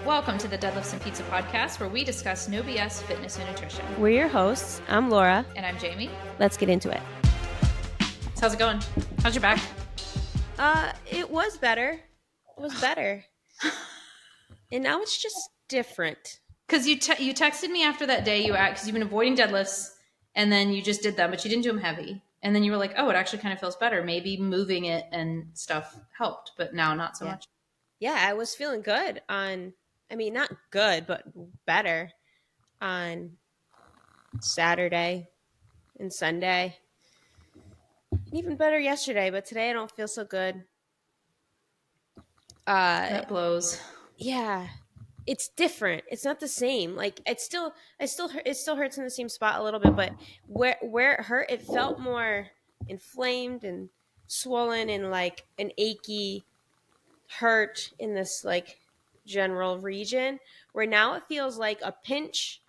Welcome to the Deadlifts and Pizza podcast, where we discuss no BS fitness and nutrition. We're your hosts. I'm Laura. And I'm Jamie. Let's get into it. So how's it going? How's your back? It was better. It was better. And now it's just different. Because you texted me after that day because you've been avoiding deadlifts, and then you just did them, but you didn't do them heavy. And then you were like, oh, it actually kind of feels better. Maybe moving it and stuff helped, but now not so much. Yeah, I was feeling good not good, but better on Saturday and Sunday. Even better yesterday, but today I don't feel so good. That blows. Yeah. It's different. It's not the same. Like it still hurts in the same spot a little bit, but where it hurt, it felt more inflamed and swollen and like an achy hurt in this like general region, where now it feels like a pinch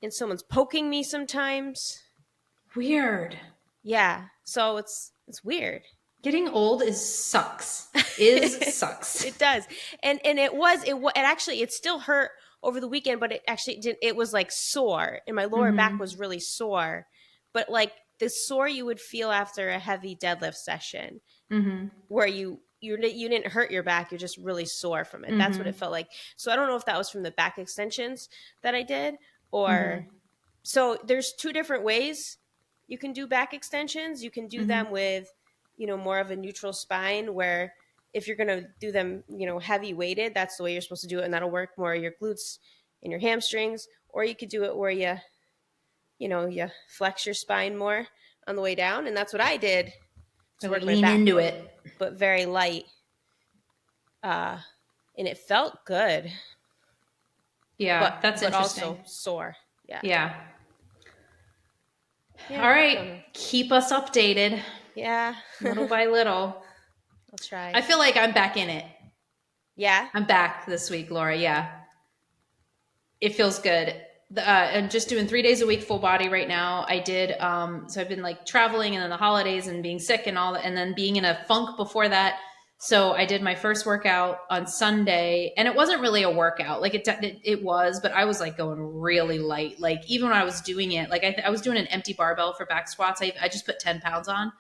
and someone's poking me sometimes. Weird. Yeah. So it's weird. Getting old sucks. Sucks. It does. And it still hurt over the weekend, but it actually didn't. It was like sore, and my lower back was really sore, but like the sore you would feel after a heavy deadlift session, where you didn't hurt your back, you're just really sore from it. That's what it felt like. So I don't know if that was from the back extensions that I did, or so there's two different ways you can do back extensions. You can do them with, more of a neutral spine, where if you're going to do them, heavy weighted, that's the way you're supposed to do it. And that'll work more your glutes and your hamstrings. Or you could do it where you flex your spine more on the way down. And that's what I did. To work lean into it. But very light. And it felt good. Yeah, that's interesting. But also sore. Yeah. All right. Keep us updated. Yeah. Little by little. I'll try. I feel like I'm back in it. Yeah? I'm back this week, Laura. Yeah. It feels good. I'm just doing 3 days a week full body right now. I did, so I've been like traveling and then the holidays and being sick and all that, and then being in a funk before that. So I did my first workout on Sunday, and it wasn't really a workout. Like it was, but I was like going really light. Like even when I was doing it, like I was doing an empty barbell for back squats. I just put 10 pounds on,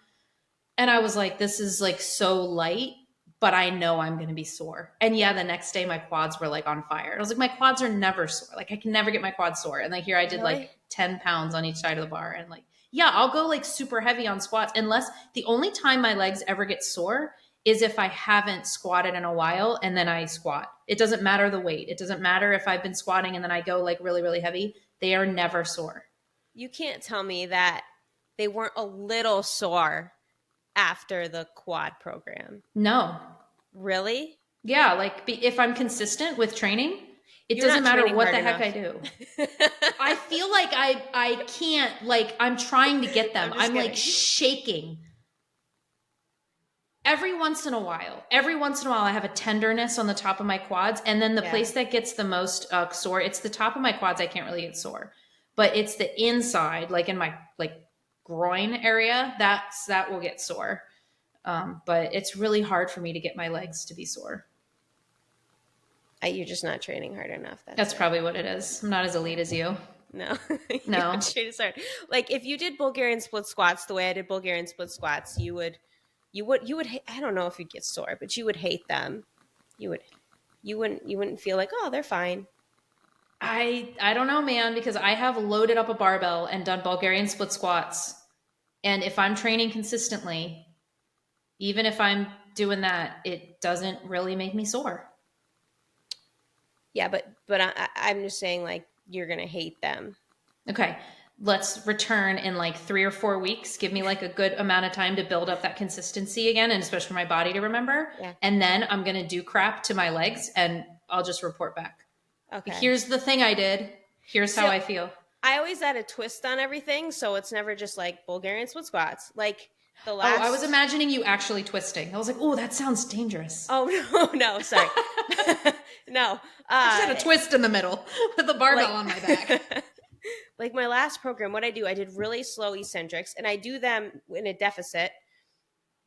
and I was like, this is like so light, but I know I'm going to be sore. And yeah, the next day my quads were like on fire. I was like, my quads are never sore. Like I can never get my quads sore. And like here I did like 10 pounds on each side of the bar. And like, yeah, I'll go like super heavy on squats, unless the only time my legs ever get sore is if I haven't squatted in a while and then I squat. It doesn't matter the weight. It doesn't matter if I've been squatting and then I go like really, really heavy. They are never sore. You can't tell me that they weren't a little sore after the quad program. No. Really? Yeah. Like if I'm consistent with training, it doesn't matter what the heck I do. I feel like I can't, like I'm trying to get them. I'm like shaking. Every once in a while, I have a tenderness on the top of my quads. And then the place that gets the most sore, it's the top of my quads. I can't really get sore, but it's the inside, like in my like groin area, that will get sore. But it's really hard for me to get my legs to be sore. You're just not training hard enough. That's probably what it is. I'm not as elite as you. No. No. Like if you did Bulgarian split squats the way I did Bulgarian split squats, you would, I don't know if you'd get sore, but you would hate them. You wouldn't feel like, oh, they're fine. I don't know, man, because I have loaded up a barbell and done Bulgarian split squats. And if I'm training consistently, even if I'm doing that, it doesn't really make me sore. Yeah, but I'm just saying, like, you're going to hate them. Okay. Let's return in like 3 or 4 weeks. Give me like a good amount of time to build up that consistency again, and especially for my body to remember. Yeah. And then I'm going to do crap to my legs and I'll just report back. Okay. Here's the thing I did. Here's how I feel. I always add a twist on everything, so it's never just like Bulgarian split squats. Like the last. Oh, I was imagining you actually twisting. I was like, oh, that sounds dangerous. Oh no, sorry. No. I just had a twist in the middle with a barbell on my back. Like my last program, what I did really slow eccentrics, and I do them in a deficit.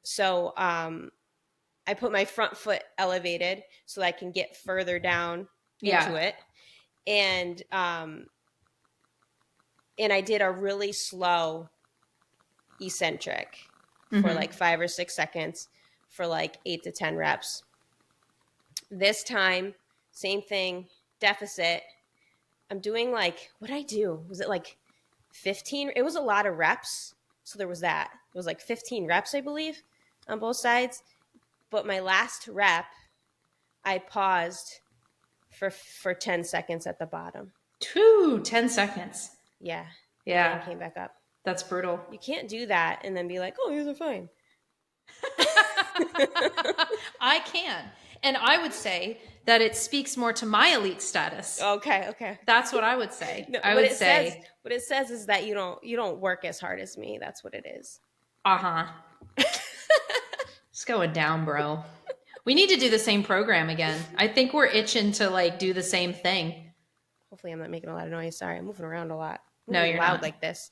So I I put my front foot elevated so I can get further down into it. And I did a really slow eccentric for like 5 or 6 seconds for like 8 to 10 reps. This time, same thing, deficit. I'm doing like, what did I do? Was it like 15? It was a lot of reps. So there was that. It was like 15 reps, I believe, on both sides. But my last rep, I paused for 10 seconds at the bottom. 10 seconds. Yeah. Yeah. And then came back up. That's brutal. You can't do that and then be like, oh, these are fine. I can. And I would say that it speaks more to my elite status. Okay. That's what I would say. No, I would say what it says is that you don't work as hard as me. That's what it is. It's going down, bro. We need to do the same program again. I think we're itching to like do the same thing. Hopefully I'm not making a lot of noise. Sorry, I'm moving around a lot. No, you're loud not. Like this.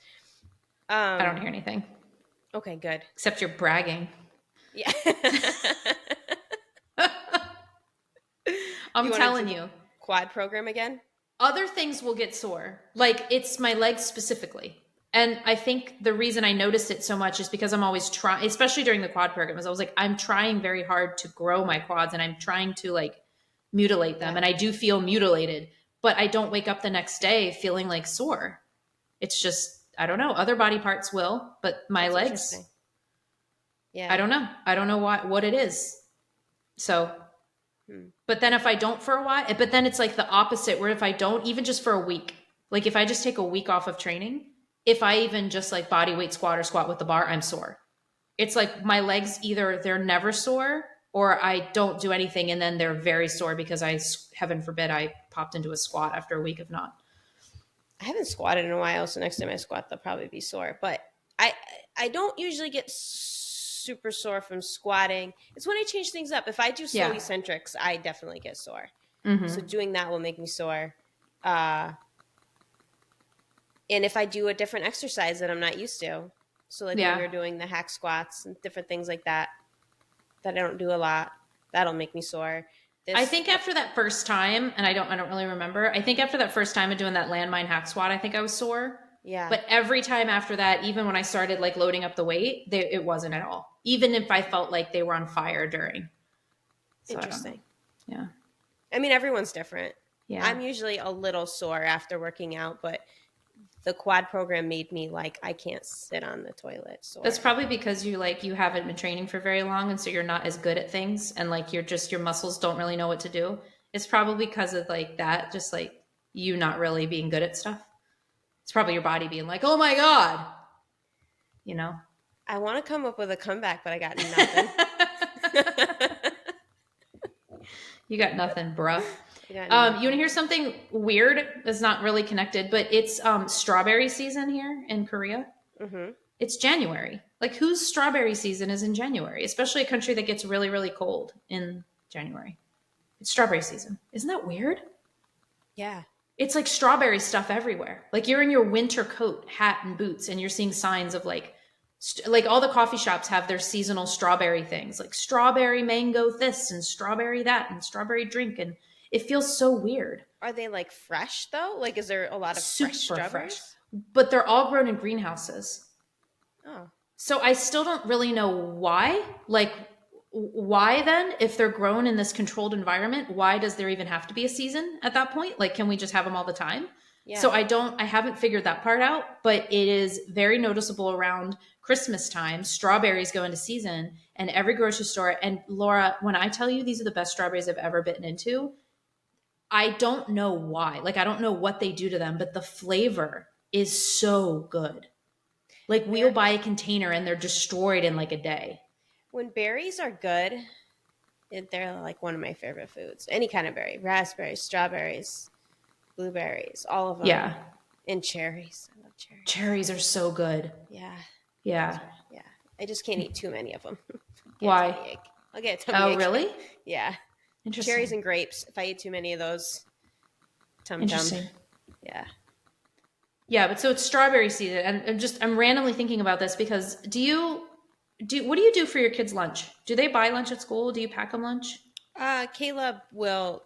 I don't hear anything. Okay, good. Except you're bragging. Yeah. I'm telling you. Quad program again? Other things will get sore. Like it's my legs specifically. And I think the reason I noticed it so much is because I'm always trying, especially during the quad program, is I was like, I'm trying very hard to grow my quads and I'm trying to like mutilate them. And I do feel mutilated, but I don't wake up the next day feeling like sore. It's just, I don't know. Other body parts will, but my legs, yeah, I don't know. I don't know what it is. So, but then if I don't for a while, but then it's like the opposite where if I don't, even just for a week, like if I just take a week off of training, if I even just like body weight squat or squat with the bar, I'm sore. It's like my legs, either they're never sore or I don't do anything and then they're very sore because heaven forbid, I popped into a squat after a week of not. I haven't squatted in a while, so next time I squat, they'll probably be sore. But I don't usually get super sore from squatting. It's when I change things up. If I do slow eccentrics, I definitely get sore. So doing that will make me sore. And if I do a different exercise that I'm not used to, so like when we're doing the hack squats and different things like that I don't do a lot, that'll make me sore. I think after that first time, and I don't really remember, I think after that first time of doing that landmine hack squat, I think I was sore. Yeah. But every time after that, even when I started like loading up the weight, it wasn't at all. Even if I felt like they were on fire during. So interesting. Yeah. I mean, everyone's different. Yeah. I'm usually a little sore after working out, but the quad program made me like, I can't sit on the toilet. So that's probably because you haven't been training for very long. And so you're not as good at things. And like, your muscles don't really know what to do. It's probably because of like that, just like you not really being good at stuff. It's probably your body being like, oh my God, you know? I want to come up with a comeback, but I got nothing. You got nothing, bruh. You want to hear something weird? That's not really connected, but it's strawberry season here in Korea. Mm-hmm. It's January. Like, whose strawberry season is in January? Especially a country that gets really, really cold in January. It's strawberry season. Isn't that weird? Yeah. It's like strawberry stuff everywhere. Like you're in your winter coat, hat, and boots, and you're seeing signs of like all the coffee shops have their seasonal strawberry things, like strawberry mango this and strawberry that and strawberry drink, and it feels so weird. Are they like fresh though? Like, is there a lot of fresh strawberries? But they're all grown in greenhouses. Oh. So I still don't really know why. Like, why then, if they're grown in this controlled environment, why does there even have to be a season at that point? Like, can we just have them all the time? Yeah. So I haven't figured that part out, but it is very noticeable around Christmas time. Strawberries go into season and every grocery store. And Laura, when I tell you these are the best strawberries I've ever bitten into, I don't know why. Like, I don't know what they do to them, but the flavor is so good. Like, we'll buy a container and they're destroyed in like a day. When berries are good, they're like one of my favorite foods. Any kind of berry, raspberries, strawberries, blueberries, all of them. Yeah. And cherries. I love cherries. Cherries are so good. Yeah. Yeah. Yeah. I just can't eat too many of them. Why? I'll get a tummy ache. Really? Yeah. Interesting. Cherries and grapes. If I eat too many of those, Interesting. Yeah. Yeah, but so it's strawberry season, and I'm randomly thinking about this because do you What do you do for your kids' lunch? Do they buy lunch at school? Do you pack them lunch? Caleb will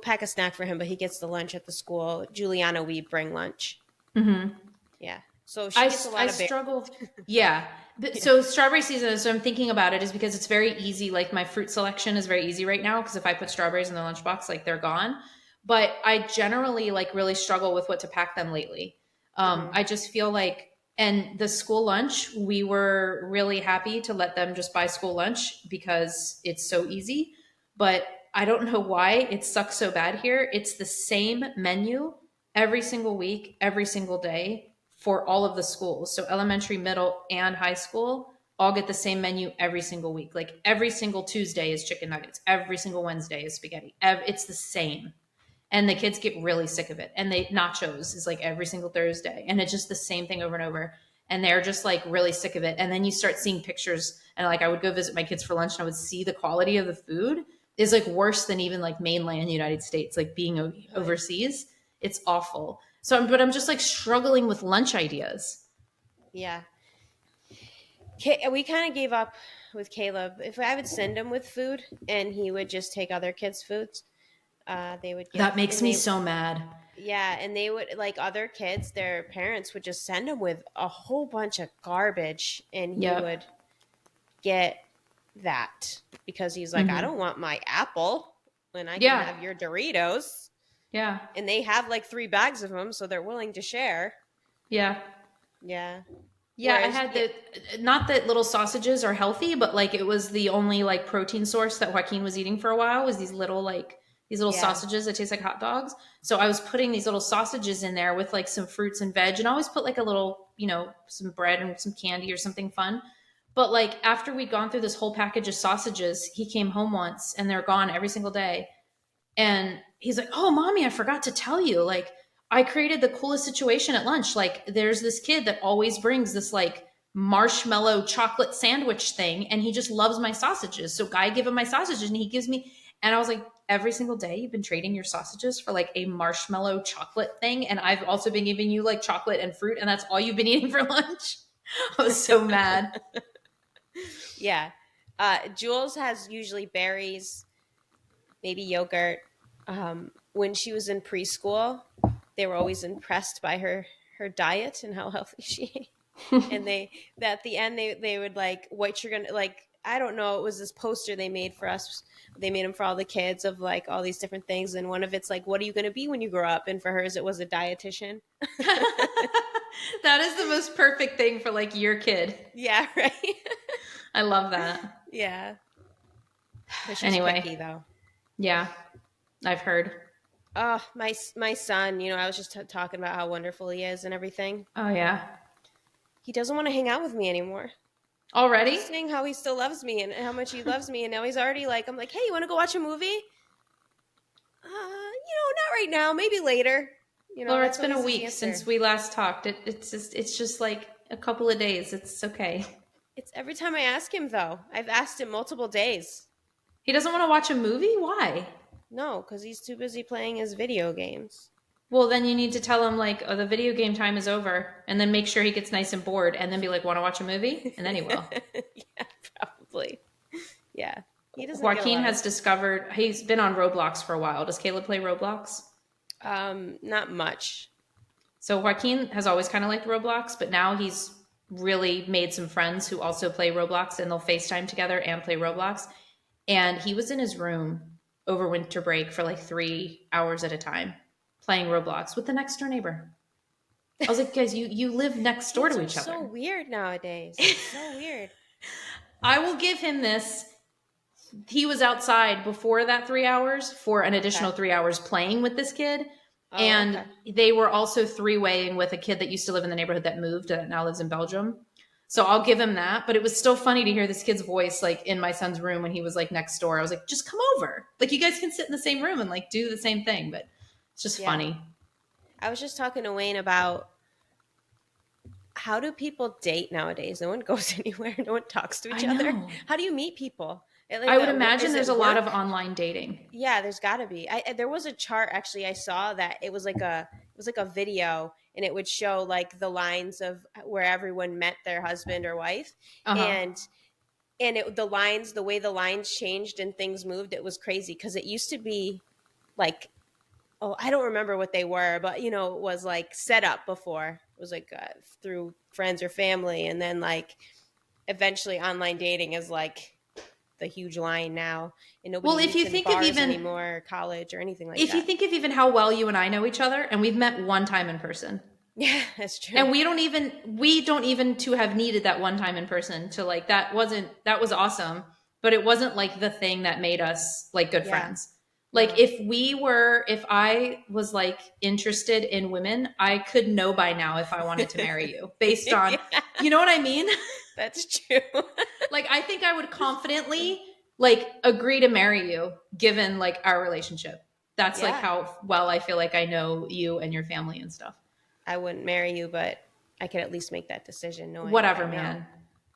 pack a snack for him, but he gets the lunch at the school. Juliana, we bring lunch. Mm-hmm. Yeah. So she gets a I lot of berries. struggle. Yeah. Yeah. So strawberry season, so I'm thinking about it is because it's very easy. Like my fruit selection is very easy right now because if I put strawberries in the lunchbox, like they're gone. But I generally like really struggle with what to pack them lately. Hmm. I just feel like, and the school lunch, we were really happy to let them just buy school lunch because it's so easy. But I don't know why it sucks so bad here. It's the same menu every single week, every single day for all of the schools. So elementary, middle, and high school all get the same menu every single week. Like every single Tuesday is chicken nuggets. Every single Wednesday is spaghetti. It's the same. And the kids get really sick of it. And they nachos is like every single Thursday. And it's just the same thing over and over. And they're just like really sick of it. And then you start seeing pictures and like I would go visit my kids for lunch and I would see the quality of the food is like worse than even like mainland United States, like being Really? overseas. It's awful. But I'm just like struggling with lunch ideas. Yeah. We kind of gave up with Caleb. If I would send him with food and he would just take other kids' foods, they would That give, makes and me they, so mad. yeah, and they would, like other kids, their parents would just send him with a whole bunch of garbage and he Yep. would get that because he's like, I Mm-hmm. don't want my apple when I can Yeah. have your Doritos. Yeah. And they have like 3 bags of them, so they're willing to share. Yeah. Yeah. Yeah, I Whereas, had yeah, the not that little sausages are healthy, but like it was the only like protein source that Joaquin was eating for a while was these little yeah, sausages that taste like hot dogs. So I was putting these little sausages in there with like some fruits and veg and I always put like a little, some bread and some candy or something fun. But like after we'd gone through this whole package of sausages, he came home once and they're gone every single day. And he's like, "Oh, mommy, I forgot to tell you. Like, I created the coolest situation at lunch. Like, there's this kid that always brings this like marshmallow chocolate sandwich thing, and he just loves my sausages. So I give him my sausages, and he gives me." And I was like, "Every single day, you've been trading your sausages for like a marshmallow chocolate thing, and I've also been giving you like chocolate and fruit, and that's all you've been eating for lunch." I was so mad. yeah. Jules has usually berries, maybe yogurt. When she was in preschool, they were always impressed by her diet and how healthy she ate. And they at the end they would like, what you're gonna like, I don't know, it was this poster they made for us. They made them for all the kids of like all these different things, and one of it's like, what are you going to be when you grow up? And for hers it was a dietitian. That is the most perfect thing for like your kid. Yeah, right. I love that. Yeah, but she's picky Anyway, though. yeah, I've heard. Oh, my son, I was just talking about how wonderful he is and everything. Oh yeah. He doesn't want to hang out with me anymore. I was Already? just saying how he still loves me and how much he loves me, and now he's already like, I'm like, hey, you want to go watch a movie? Not right now, maybe later. Laura, it's That's been a always his week since answer. we last talked. It's just like a couple of days. It's okay. It's every time I ask him though. I've asked him multiple days. He doesn't want to watch a movie? Why? No, because he's too busy playing his video games. Well, then you need to tell him like, oh, the video game time is over, and then make sure he gets nice and bored, and then be like, want to watch a movie? And then he will. Yeah, probably. Yeah, he doesn't get a Joaquin lot of. has discovered he's been on Roblox for a while. Does Caleb play Roblox? Not much. So Joaquin has always kind of liked Roblox, but now he's really made some friends who also play Roblox, and they'll FaceTime together and play Roblox. And he was in his room over winter break for like 3 hours at a time playing Roblox with the next door neighbor. I was like, guys, you live next door Kids to are each so other. weird nowadays. It's so weird. I will give him this. He was outside before that 3 hours for an Okay. additional 3 hours playing with this kid. Oh, And okay. they were also three-waying with a kid that used to live in the neighborhood that moved that now lives in Belgium. So I'll give him that. But it was still funny to hear this kid's voice like in my son's room when he was like next door. I was like, just come over. Like you guys can sit in the same room and like do the same thing. But it's just Yeah. funny. I was just talking to Wayne about how do people date nowadays? No one goes anywhere. No one talks to each I other. know. How do you meet people? I would imagine Is there's it a lot of work? online dating. Yeah, there's got to be. There was a chart actually I saw that it was like was like a video, and it would show like the lines of where everyone met their husband or wife, Uh-huh. and the way the lines changed and things moved, it was crazy because it used to be like, oh, I don't remember what they were, but it was like set up before. It was like through friends or family, and then like eventually online dating is like the huge line now, and nobody Well, meets in bars anymore, or college or anything like if you that. think of even how well you and I know each other, and we've met one time in person. Yeah, that's true. And we don't even to have needed that one time in person to like that was awesome, but it wasn't like the thing that made us like good Yeah. friends. Like No. if I was like interested in women, I could know by now if I wanted to marry you based on, Yeah, you know what I mean? that's true. Like I think I would confidently like agree to marry you given like our relationship. That's like Yeah. how well I feel like I know you and your family and stuff. I wouldn't marry you, but I could at least make that decision knowing what I Whatever, know. man.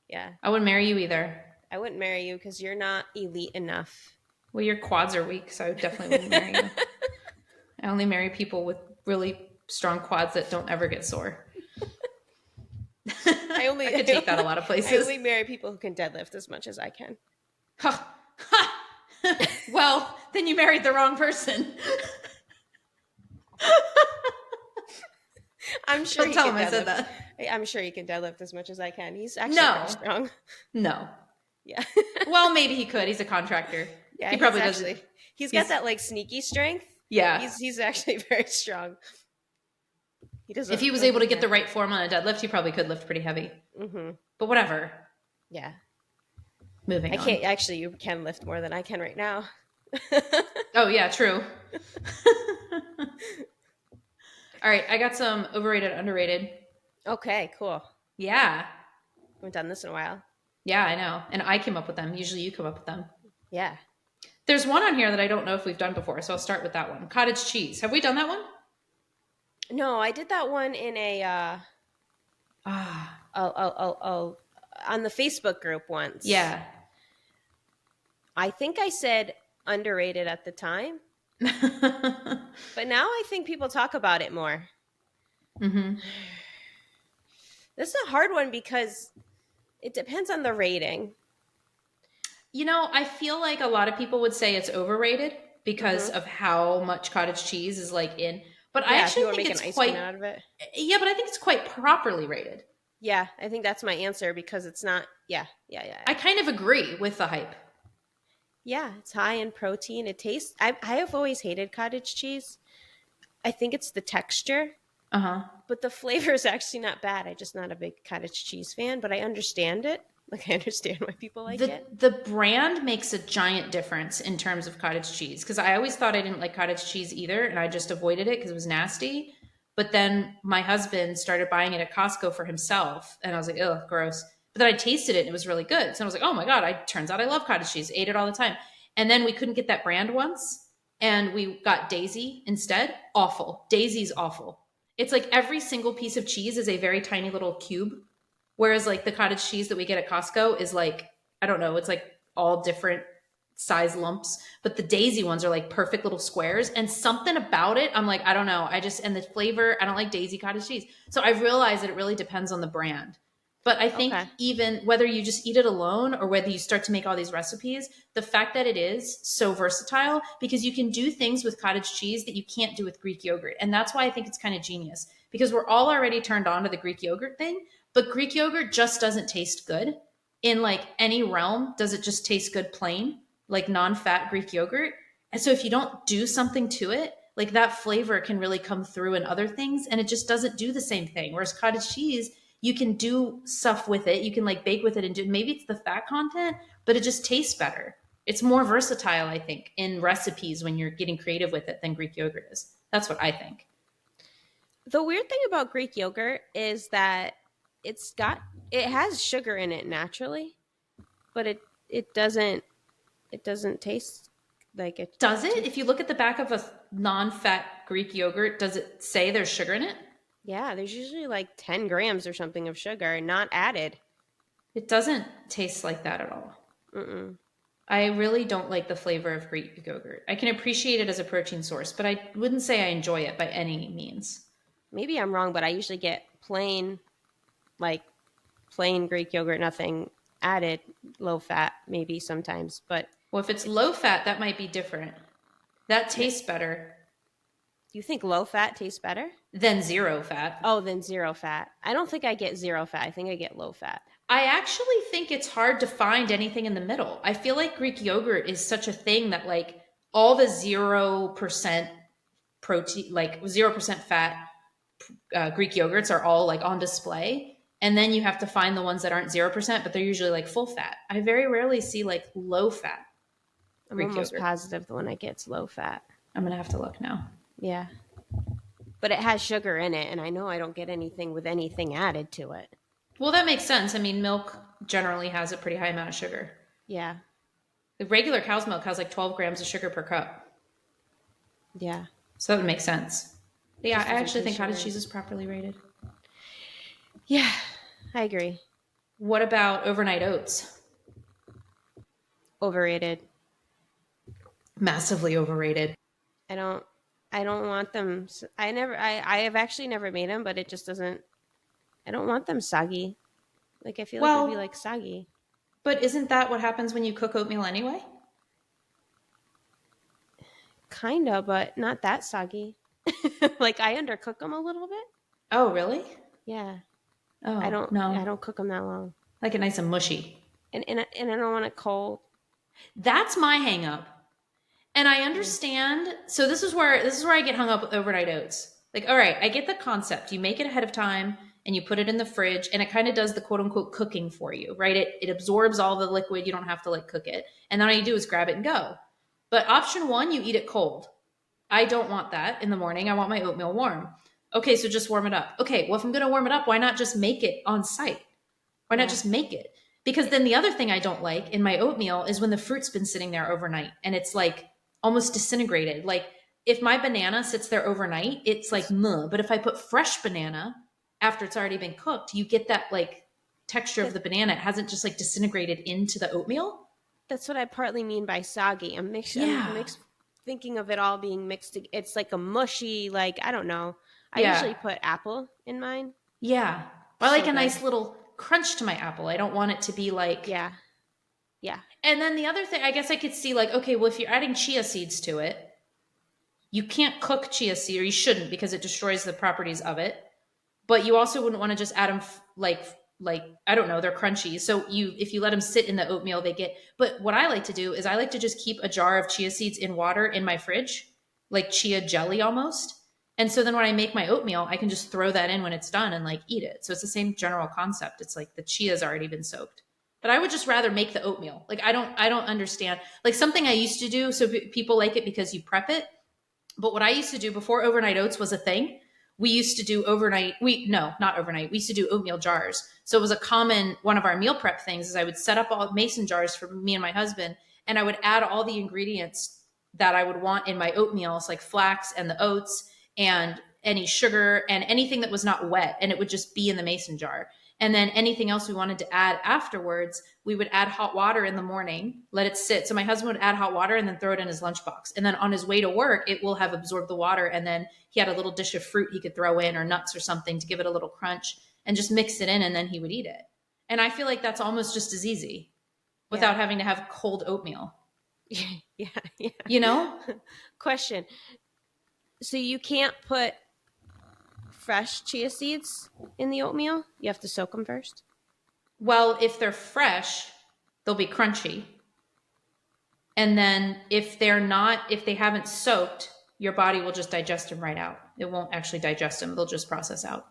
Yeah. I wouldn't marry you either. I wouldn't marry you because you're not elite enough. Well, your quads are weak, so I definitely wouldn't marry you. I only marry people with really strong quads that don't ever get sore. I could take that a lot of I places. only marry people who can deadlift as much as I can. Well, then you married the wrong person. I'm sure Don't he tell can him I said deadlift. that. I'm sure he can deadlift as much as I can. He's actually No. pretty strong. No. Yeah. Well, maybe he could. He's a contractor. Yeah, He probably actually doesn't. he's got that like sneaky strength. Yeah. He's actually very strong. He doesn't. If he was able to get the right form on a deadlift, he probably could lift pretty heavy. Mm-hmm. But whatever. Yeah. Moving I on. can't actually. You can lift more than I can right now. Oh yeah, true. All right, I got some overrated, underrated. Okay, cool. Yeah. We haven't done this in a while. Yeah, I know. And I came up with them. Usually you come up with them. Yeah. There's one on here that I don't know if we've done before, so I'll start with that one. Cottage cheese. Have we done that one? No, I did that one in on the Facebook group once. Yeah. I think I said underrated at the time, but now I think people talk about it more. Mm-hmm. This is a hard one because it depends on the rating. I feel like a lot of people would say it's overrated because of how much cottage cheese is like in. But I actually think it's quite out of it. Yeah, but I think it's quite properly rated. Yeah, I think that's my answer because it's not. Yeah. I kind of agree with the hype. Yeah, it's high in protein. It tastes. I have always hated cottage cheese. I think it's the texture. But the flavor is actually not bad. I'm just not a big cottage cheese fan, but I understand it. Like I understand why people like it. The brand makes a giant difference in terms of cottage cheese because I always thought I didn't like cottage cheese either, and I just avoided it because it was nasty. But then my husband started buying it at Costco for himself, and I was like, "Ugh, gross." But then I tasted it, and it was really good. So I was like, "Oh my god!" Turns out I love cottage cheese. Ate it all the time, and then we couldn't get that brand once, and we got Daisy instead. Awful. Daisy's awful. It's like every single piece of cheese is a very tiny little cube. Whereas like the cottage cheese that we get at Costco is like, I don't know, it's like all different size lumps. But the Daisy ones are like perfect little squares. And something about it, I'm like, I don't know. And the flavor, I don't like Daisy cottage cheese. So I've realized that it really depends on the brand. But I think even whether you just eat it alone or whether you start to make all these recipes, the fact that it is so versatile because you can do things with cottage cheese that you can't do with Greek yogurt. And that's why I think it's kind of genius because we're all already turned on to the Greek yogurt thing. But Greek yogurt just doesn't taste good in like any realm. Does it just taste good plain, like non-fat Greek yogurt? And so if you don't do something to it, like that flavor can really come through in other things and it just doesn't do the same thing. Whereas cottage cheese, you can do stuff with it. You can like bake with it and do, maybe it's the fat content, but it just tastes better. It's more versatile, I think, in recipes when you're getting creative with it than Greek yogurt is. That's what I think. The weird thing about Greek yogurt is that it has sugar in it naturally, but it doesn't taste like it. Does it? If you look at the back of a non-fat Greek yogurt, does it say there's sugar in it? Yeah, there's usually like 10 grams or something of sugar, not added. It doesn't taste like that at all. I really don't like the flavor of Greek yogurt. I can appreciate it as a protein source, but I wouldn't say I enjoy it by any means. maybe I'm wrong, but I usually get plain, like plain Greek yogurt, nothing added, low fat, maybe sometimes. But Well, if it's it's low fat, that might be different. That do tastes better you think low fat tastes better? than zero fat. Oh, then zero fat. I don't think I get zero fat. I think I get low fat. I actually think it's hard to find anything in the middle. I feel like Greek yogurt is such a thing that like all the 0% protein, like 0% fat Greek yogurts are all like on display. And then you have to find the ones that aren't 0%, but they're usually like full fat. I very rarely see like low fat I'm Greek almost yogurt. positive the one I get's low fat. I'm going to have to look now. Yeah. But it has sugar in it, and I know I don't get anything with anything added to it. Well, that makes sense. I mean, milk generally has a pretty high amount of sugar. Yeah. The regular cow's milk has like 12 grams of sugar per cup. Yeah. So that would make sense. But yeah, Just I doesn't actually think taste cottage sugary. cheese is properly rated. Yeah, I agree. What about overnight oats? Overrated. Massively overrated. I don't. I don't want them. I never. I have actually never made them, but it just doesn't. I don't want them soggy. Like I feel like it'd be Well, like soggy. but isn't that what happens when you cook oatmeal anyway? Kinda, but not that soggy. Like I undercook them a little bit. Oh, really? Yeah. I Oh, don't. I no. don't cook them that long, Like it nice and mushy. and I don't want it cold. That's my hang up. And I Mm. understand. So this is where I get hung up with overnight oats. Like, all right, I get the concept. You make it ahead of time and you put it in the fridge and it kind of does the quote unquote cooking for you, right? It absorbs all the liquid. You don't have to like cook it. And then all you do is grab it and go. But option one, you eat it cold. I don't want that in the morning. I want my oatmeal warm. Okay, so just warm it up. Okay, well, if I'm going to warm it up, why not just make it on site? Why not Yeah. just make it? Because then the other thing I don't like in my oatmeal is when the fruit's been sitting there overnight and it's like almost disintegrated. Like if my banana sits there overnight, it's like muh. But if I put fresh banana after it's already been cooked, you get that like texture of That, the banana. It hasn't just like disintegrated into the oatmeal. that's what I partly mean by soggy. I'm Yeah. mixed thinking of it all being mixed. It's like a mushy, like I don't know. I Yeah. usually put apple in mine. Yeah. I like So a good. nice little crunch to my apple. I don't want it to be like. Yeah. Yeah. And then the other thing, I guess I could see like, okay, well, if you're adding chia seeds to it, you can't cook chia seed, or you shouldn't because it destroys the properties of it. But you also wouldn't want to just add them like I don't know, they're crunchy. So you if you let them sit in the oatmeal, they get. But what I like to do is I like to just keep a jar of chia seeds in water in my fridge, like chia jelly almost. And so then when I make my oatmeal, I can just throw that in when it's done and like eat it. So it's the same general concept. It's like the chia's already been soaked. But I would just rather make the oatmeal. Like I don't understand. Like something I used to do so people like it because you prep it, but what I used to do before overnight oats was a thing, we used to do overnight, we, no, not overnight. We used to do oatmeal jars. So it was a common, one of our meal prep things is I would set up all mason jars for me and my husband, and I would add all the ingredients that I would want in my oatmeal, so like flax and the oats and any sugar and anything that was not wet. And it would just be in the mason jar. And then anything else we wanted to add afterwards, we would add hot water in the morning, let it sit. So my husband would add hot water and then throw it in his lunchbox. And then on his way to work, it will have absorbed the water. And then he had a little dish of fruit he could throw in or nuts or something to give it a little crunch and just mix it in. And then he would eat it. And I feel like that's almost just as easy Yeah. without having to have cold oatmeal, Yeah. Yeah. you know? Question. So you can't put fresh chia seeds in the oatmeal? You have to soak them first? Well, if they're fresh, they'll be crunchy. And then if they're not, if they haven't soaked, your body will just digest them right out. It won't actually digest them. They'll just process out.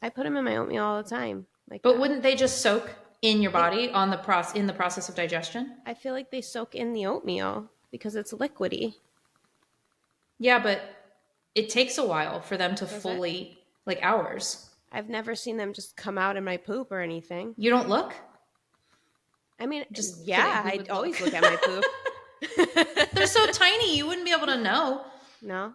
I put them in my oatmeal all the time. Like But that. wouldn't they just soak in your They, body on in the process of digestion? I feel like they soak in the oatmeal because it's liquidy. Yeah, but it takes a while for them to Does it? fully, like hours. I've never seen them just come out in my poop or anything. You don't look? I mean, Just kidding. yeah, Who I would always look? look at my poop. They're so tiny, you wouldn't be able to know. No,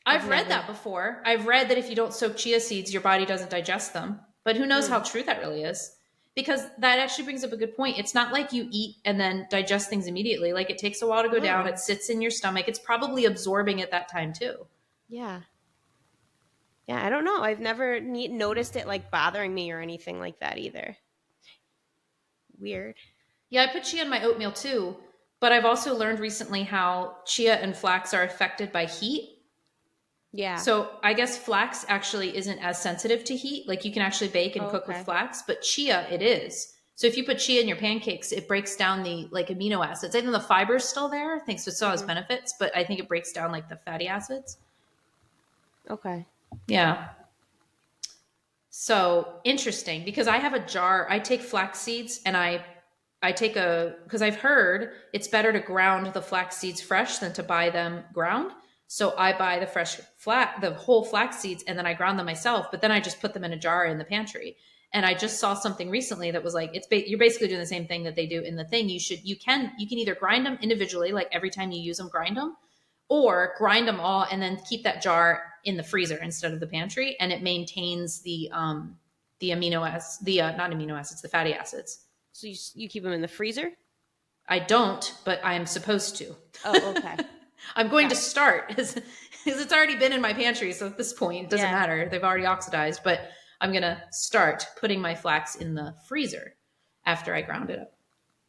I've read never. that before. I've read that if you don't soak chia seeds, your body doesn't digest them. But who knows how true that really is? Because that actually brings up a good point. It's not like you eat and then digest things immediately. Like it takes a while to go down. No. It sits in your stomach. It's probably absorbing at that time too. Yeah. Yeah, I don't know. I've never noticed it like bothering me or anything like that either. Weird. Yeah, I put chia in my oatmeal too, but I've also learned recently how chia and flax are affected by heat. Yeah. So I guess flax actually isn't as sensitive to heat. Like you can actually bake and Oh, cook with okay. flax, but chia it is. So if you put chia in your pancakes, it breaks down the like amino acids. I think the fiber's still there. I think so it still has Hmm. benefits, but I think it breaks down like the fatty acids. Okay. Yeah. So interesting because I have a jar. I take flax seeds and I take a because I've heard it's better to ground the flax seeds fresh than to buy them ground. So I buy the whole flax seeds, and then I ground them myself. But then I just put them in a jar in the pantry. And I just saw something recently that was like you're basically doing the same thing that they do in the thing. You can either grind them individually, like every time you use them, grind them, or grind them all and then keep that jar in the freezer instead of the pantry, and it maintains the amino acids, the not amino acids, the fatty acids. So you keep them in the freezer? I don't, but I am supposed to. Oh, okay. I'm going to Got it. start because it's already been in my pantry, so at this point it doesn't Yeah. matter. They've already oxidized, but I'm gonna start putting my flax in the freezer after I ground it up.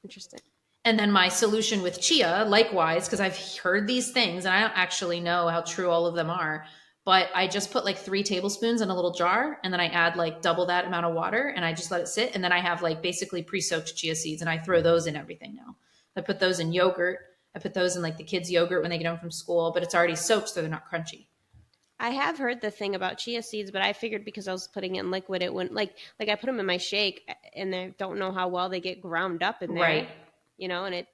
Interesting. And then my solution with chia, likewise, because I've heard these things and I don't actually know how true all of them are, but I just put like 3 tablespoons in a little jar and then I add like double that amount of water and I just let it sit. And then I have like basically pre soaked chia seeds and I throw those in everything now. I put those in yogurt. I put those in like the kids' yogurt when they get home from school, but it's already soaked so they're not crunchy. I have heard the thing about chia seeds, but I figured because I was putting it in liquid, it wouldn't like I put them in my shake, and I don't know how well they get ground up in Right. there, and I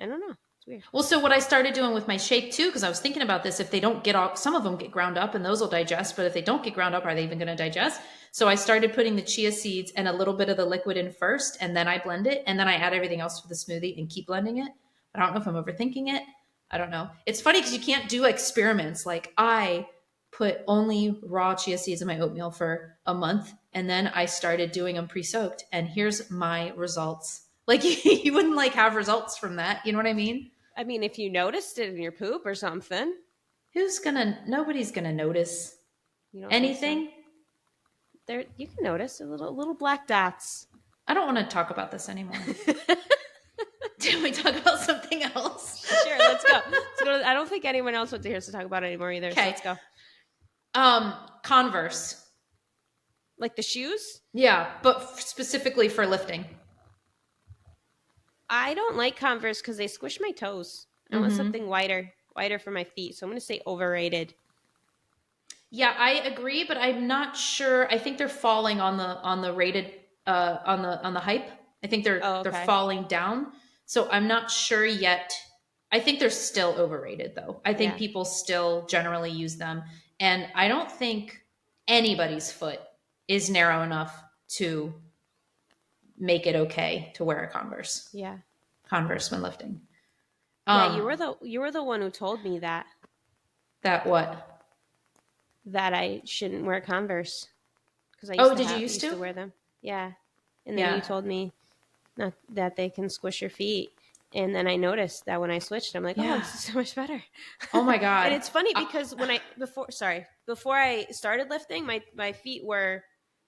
don't know. It's weird. Well, so what I started doing with my shake too, because I was thinking about this, if they don't get all, some of them get ground up and those will digest, but if they don't get ground up, are they even going to digest? So I started putting the chia seeds and a little bit of the liquid in first, and then I blend it, and then I add everything else for the smoothie and keep blending it. I don't know if I'm overthinking it. I don't know. It's funny because you can't do experiments. Like I put only raw chia seeds in my oatmeal for a month, and then I started doing them pre-soaked, and here's my results. Like you wouldn't like have results from that. You know what I mean? I mean, if you noticed it in your poop or something, Nobody's gonna notice you don't think so? anything. There, you can notice a little black dots. I don't want to talk about this anymore. Can we talk about something else? Sure, let's go. I don't think anyone else wants to hear us to talk about it anymore either. So Okay. let's go. Converse. Like the shoes? Yeah, but specifically for lifting. I don't like Converse because they squish my toes. I want something wider for my feet. So I'm going to say overrated. Yeah, I agree, but I'm not sure. I think they're falling on the rated on the hype. I think Oh, they're okay. falling down. So I'm not sure yet. I think they're still overrated though. I think Yeah. people still generally use them, and I don't think anybody's foot is narrow enough to make it okay to wear a Yeah. Converse when lifting. Yeah, Um, you were the one who told me that what? that I shouldn't wear Converse because I Oh, did you used used to to? wear them. Yeah. And then you Yeah, told me not that they can squish your feet. And then I noticed that when I switched, I'm like, oh, yeah. this is so much better. Oh my And god. it's funny because before I started lifting, my feet were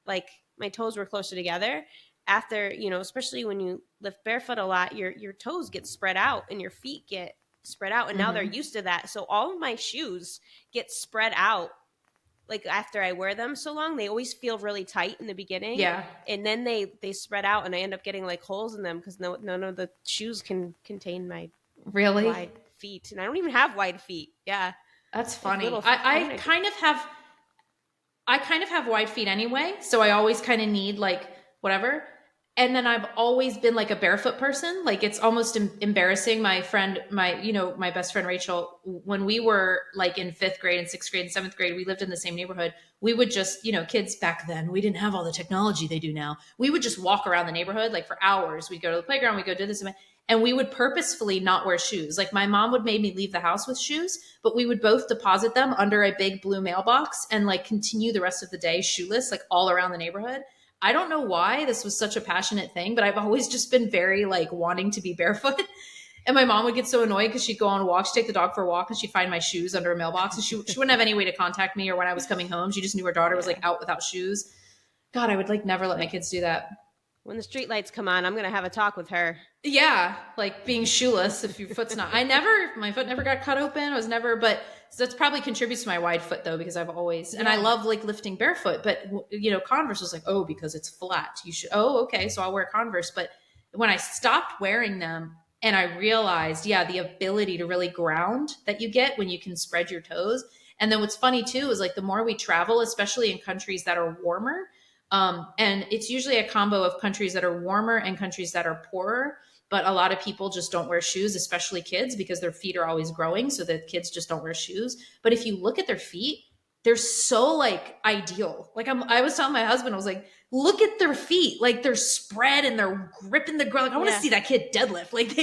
like my toes were closer together. After, especially when you lift barefoot a lot, your toes get spread out and your feet get spread out. And now they're used to that. So all of my shoes get spread out. Like after I wear them so long, they always feel really tight in the beginning, Yeah. and then they spread out, and I end up getting like holes in them because none of the shoes can contain my Really? wide feet, and I don't even have wide feet. Yeah, That's like funny. little. I kind of have wide feet anyway, so I always kind of need like whatever. And then I've always been like a barefoot person. Like it's almost embarrassing. My friend, my best friend Rachel, when we were like in 5th grade and 6th grade and 7th grade, we lived in the same neighborhood. We would just, kids back then, we didn't have all the technology they do now. We would just walk around the neighborhood like for hours. We'd go to the playground, we'd go do this, and we would purposefully not wear shoes. Like my mom would make me leave the house with shoes, but we would both deposit them under a big blue mailbox and like continue the rest of the day shoeless, like all around the neighborhood. I don't know why this was such a passionate thing, but I've always just been very like wanting to be barefoot. And my mom would get so annoyed because she'd go on a walk, she'd take the dog for a walk, and she'd find my shoes under a mailbox, and she wouldn't have any way to contact me or when I was coming home. She just knew her daughter was like Yeah. out without shoes. God, I would like never let my Like kids do that. when the street lights come on, I'm gonna have a talk with her. Yeah, like being shoeless if your foot's not. My foot never got cut open. I was never, but so that's probably contributes to my wide foot though, because I've always, and I Yeah. love like lifting barefoot, but Converse was like, oh, because it's flat. You should, oh, okay. So I'll wear Converse. But when I stopped wearing them and I realized, yeah, the ability to really ground that you get when you can spread your toes. And then what's funny too is like the more we travel, especially in countries that are warmer, and it's usually a combo of countries that are warmer and countries that are poorer, but a lot of people just don't wear shoes, especially kids, because their feet are always growing. So the kids just don't wear shoes. But if you look at their feet, they're so like ideal. Like I was telling my husband, I was like, look at their feet. Like they're spread and they're gripping the ground. Like I want to Yeah. see that kid deadlift. Like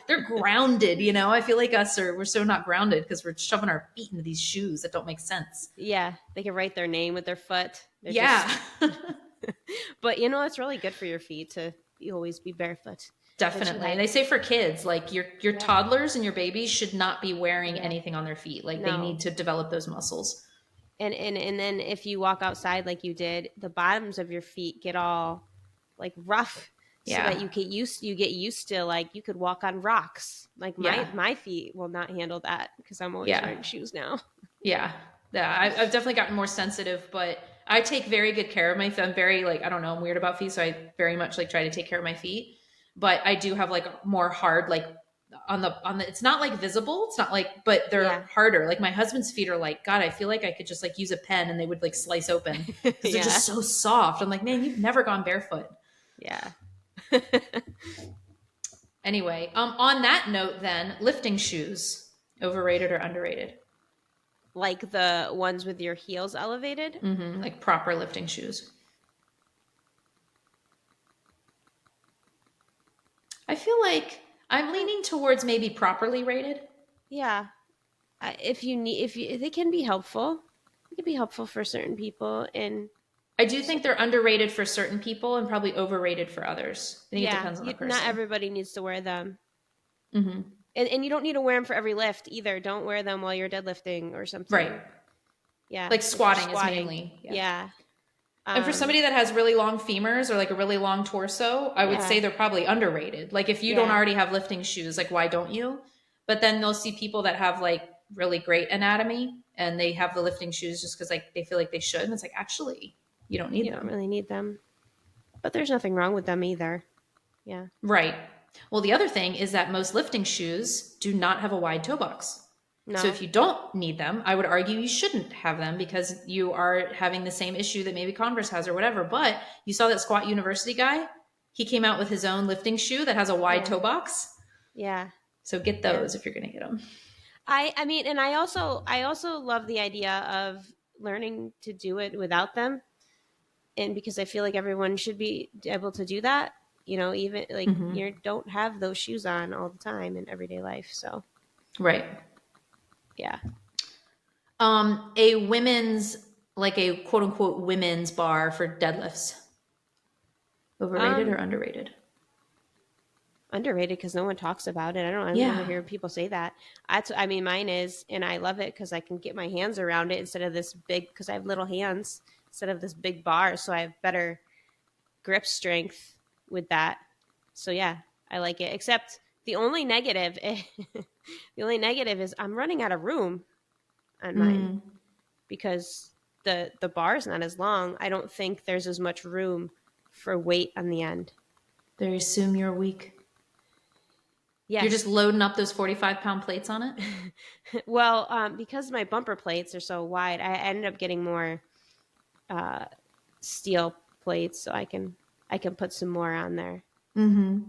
they're grounded, I feel like we're so not grounded because we're shoving our feet into these shoes that don't make sense. Yeah. They can write their name with their foot. They're Yeah. just but it's really good for your feet to always be barefoot. Definitely. And they say for kids, like your toddlers and your babies should not be wearing Yeah. anything on their feet. Like they No. need to develop those muscles. And then if you walk outside like you did, the bottoms of your feet get all like rough, so Yeah. that you get used to like you could walk on rocks. Like my feet will not handle that because I'm always wearing shoes now. Yeah. Yeah. I've definitely gotten more sensitive, but I take very good care of my feet. I'm very like, I don't know, I'm weird about feet. So I very much like try to take care of my feet, but I do have like more hard, like on the, it's not like visible. It's not like, but they're harder. Like my husband's feet are like, God, I feel like I could just like use a pen and they would like slice open because they're just so soft. I'm like, man, you've never gone barefoot. Yeah. Anyway, on that note then, lifting shoes, overrated or underrated? Like the ones with your heels elevated? Mm-hmm. Like proper lifting shoes. I feel like I'm leaning towards maybe properly rated. Yeah. If they can be helpful. It can be helpful for certain people, and I do think they're underrated for certain people and probably overrated for others. I think it depends on the person. Not everybody needs to wear them. Mm-hmm. And you don't need to wear them for every lift either. Don't wear them while you're deadlifting or something. Right. Yeah. Like squatting is mainly. Yeah. And for somebody that has really long femurs or like a really long torso, I would say they're probably underrated. Like if you don't already have lifting shoes, like why don't you? But then they'll see people that have like really great anatomy and they have the lifting shoes just because like they feel like they should. And it's like, actually, you don't need them. You don't really need them. But there's nothing wrong with them either. Yeah. Right. Well, the other thing is that most lifting shoes do not have a wide toe box. No. So if you don't need them, I would argue you shouldn't have them because you are having the same issue that maybe Converse has or whatever. But you saw that Squat University guy, he came out with his own lifting shoe that has a wide toe box. Yeah. So get those if you're going to get them. I mean, and I also love the idea of learning to do it without them. And because I feel like everyone should be able to do that, even like you don't have those shoes on all the time in everyday life. So. Right. Yeah. A women's, like a quote unquote women's bar for deadlifts. Overrated or underrated? Underrated because no one talks about it. I don't ever hear people say that. Mine is, and I love it because I can get my hands around it instead of this big, because I have little hands instead of this big bar. So I have better grip strength with that. So yeah, I like it. Except the only negative, is I'm running out of room on mine because the bar is not as long. I don't think there's as much room for weight on the end. They assume you're weak. Yeah, you're just loading up those 45-pound plates on it. Well, because my bumper plates are so wide, I ended up getting more steel plates, so I can put some more on there. Mm-hmm.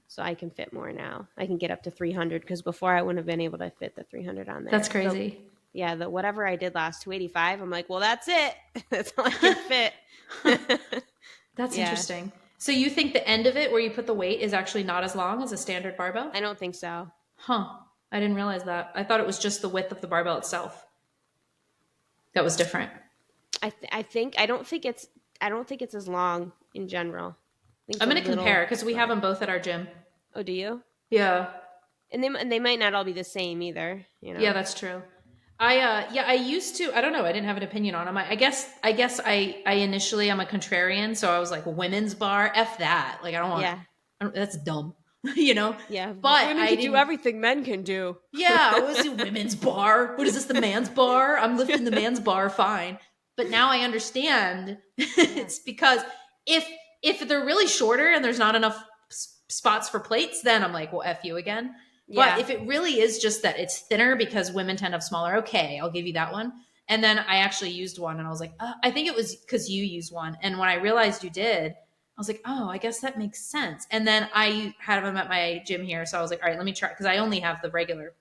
So I can fit more now. I can get up to 300 because before I wouldn't have been able to fit the 300 on there. That's crazy. So, whatever I did last 285, I'm like, well, that's it. That's all I can fit. That's interesting. So you think the end of it where you put the weight is actually not as long as a standard barbell? I don't think so. Huh. I didn't realize that. I thought it was just the width of the barbell itself that was different. I don't think it's as long in general. I'm going to compare because we have them both at our gym. Oh, do you? Yeah. And they might not all be the same either, you Yeah, know. that's true. I used to, I don't know, I didn't have an opinion on them. I guess I initially, I'm a contrarian, so I was like, women's bar, F that. Like, Yeah. that's dumb, you know? Yeah. If But women I could do didn't, everything men can do. yeah, I was a women's bar. What is this, the man's bar? I'm lifting the man's bar, fine. But now I understand Yeah. it's because if if they're really shorter and there's not enough spots for plates, then I'm like, well, F you again. But Yeah. if it really is just that it's thinner because women tend to have smaller, okay, I'll give you that one. And then I actually used one and I was like, I think it was because you used one. And when I realized you did, I was like, oh, I guess that makes sense. And then I had them at my gym here. So I was like, all right, let me try because I only have the regular.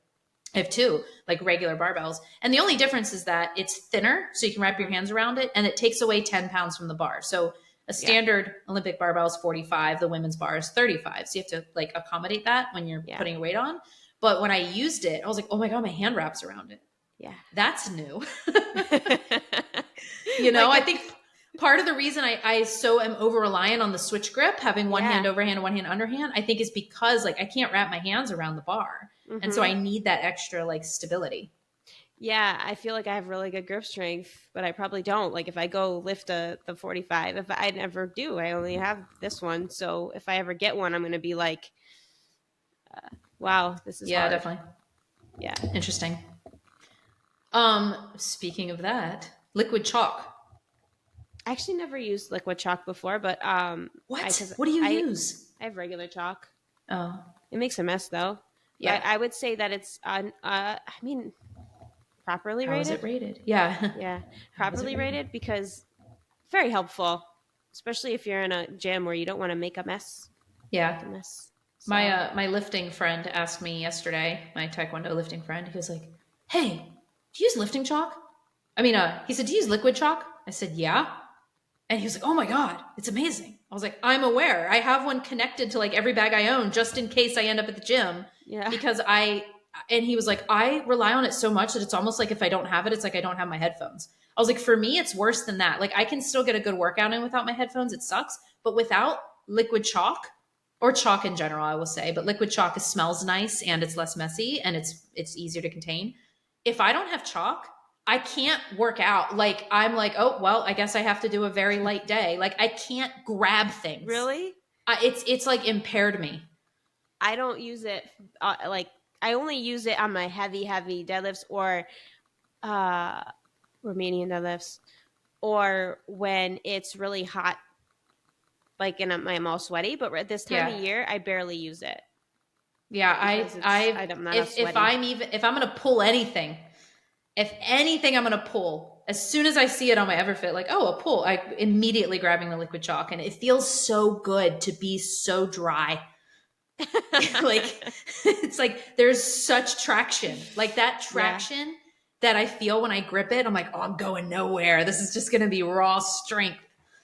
I have two like regular barbells. And the only difference is that it's thinner, so you can wrap your Mhm. hands around it, and it takes away 10 pounds from the bar. So a Yeah. standard Olympic barbell is 45, the women's bar is 35. So you have to like accommodate that when you're Yeah. putting weight on. But when I used it, I was like, oh my God, my hand wraps around it. Yeah. That's new. Like I if think part of the reason I so am over reliant on the switch grip, having one hand yeah. overhand and one hand underhand, I think is because like I can't wrap my hands around the bar. And so Mhm. I need that extra like stability. Yeah, I feel like I have really good grip strength, but I probably don't. Like if I go lift the 45, if I never do, I only have this one. So if I ever get one, I'm going to be like, wow, this is Yeah, hard. definitely. Yeah. Interesting. Speaking of that, liquid chalk. I actually never used liquid chalk before, but What? cuz What do you use? I have regular chalk. Oh, It makes a mess though. yeah. But I would say that it's I mean properly How is it rated. rated? Yeah. Yeah, How is it properly rated? rated because very helpful, especially if you're in a gym where you don't want to make a mess. Yeah. Make a mess. My So, my lifting friend asked me yesterday, my taekwondo lifting friend, he was like, "Hey, do you use lifting chalk?" He said, "Do you use liquid chalk?" I said, "Yeah." And he was like, "Oh my God, it's amazing." I was like, "I'm aware. I have one connected to like every bag I own just in case I end up at the gym yeah. because and he was like, I rely on it so much that it's almost like if I don't have it, it's like I don't have my headphones. I was like, for me, it's worse than that. Like I can still get a good workout in without my headphones. It sucks. But without liquid chalk or chalk in general, I will say, but liquid chalk smells nice and it's less messy and it's easier to contain. If I don't have chalk, I can't work out. Like I'm like, oh well, I guess I have to do a very light day. Like I can't grab things. Really? It's like impaired me. I don't use it like I only use it on my heavy deadlifts or uh Romanian deadlifts or when it's really hot like and I'm all sweaty, but at this time of Yeah. year I barely use it Yeah, because I'm not as if sweaty. if I'm gonna pull anything, if anything I'm gonna pull, as soon as I see it on my Everfit, like, oh, a pull, I immediately grabbing the liquid chalk. And it feels so good to be so dry. Like it's like there's such traction. Like that Yeah. traction that I feel when I grip it, I'm like, oh, I'm going nowhere. This is just gonna be raw strength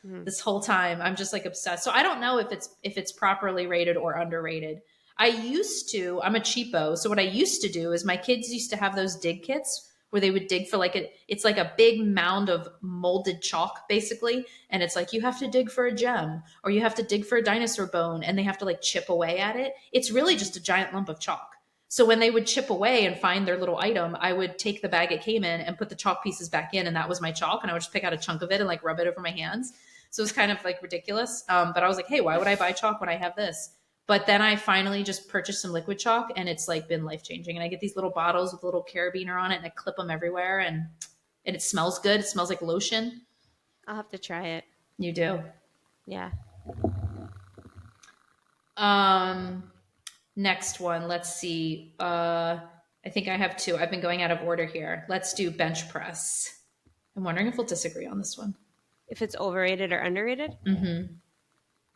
Mhm. this whole time. I'm just like obsessed. So I don't know if it's properly rated or underrated. I'm a cheapo. So what I used to do is my kids used to have those dig kits where they would dig for it's like a big mound of molded chalk basically. And it's like you have to dig for a gem or you have to dig for a dinosaur bone and they have to like chip away at it. It's really just a giant lump of chalk. So when they would chip away and find their little item, I would take the bag it came in and put the chalk pieces back in, and that was my chalk. And I would just pick out a chunk of it and like rub it over my hands. So it was kind of like ridiculous. But I was like, hey, why would I buy chalk when I have this? But then I finally just purchased some liquid chalk and it's like been life changing. And I get these little bottles with a little carabiner on it and I clip them everywhere and it smells good. It smells like lotion. I'll have to try it. You do. Yeah. Um, Next one, let's see. I think I have two. I've been going out of order here. Let's do bench press. I'm wondering if we'll disagree on this one. If it's overrated or underrated?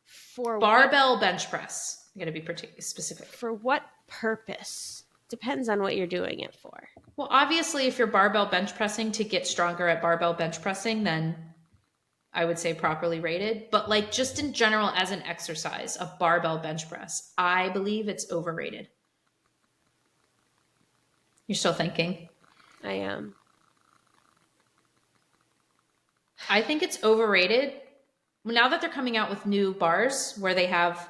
For what Barbell bench press. I got to be particular specific. for what purpose? Depends on what you're doing it for. Well, obviously, if you're barbell bench pressing to get stronger at barbell bench pressing, then I would say properly rated. But like just in general as an exercise, a barbell bench press, I believe it's overrated. You're still thinking? I am. I think it's overrated. Now that they're coming out with new bars where they have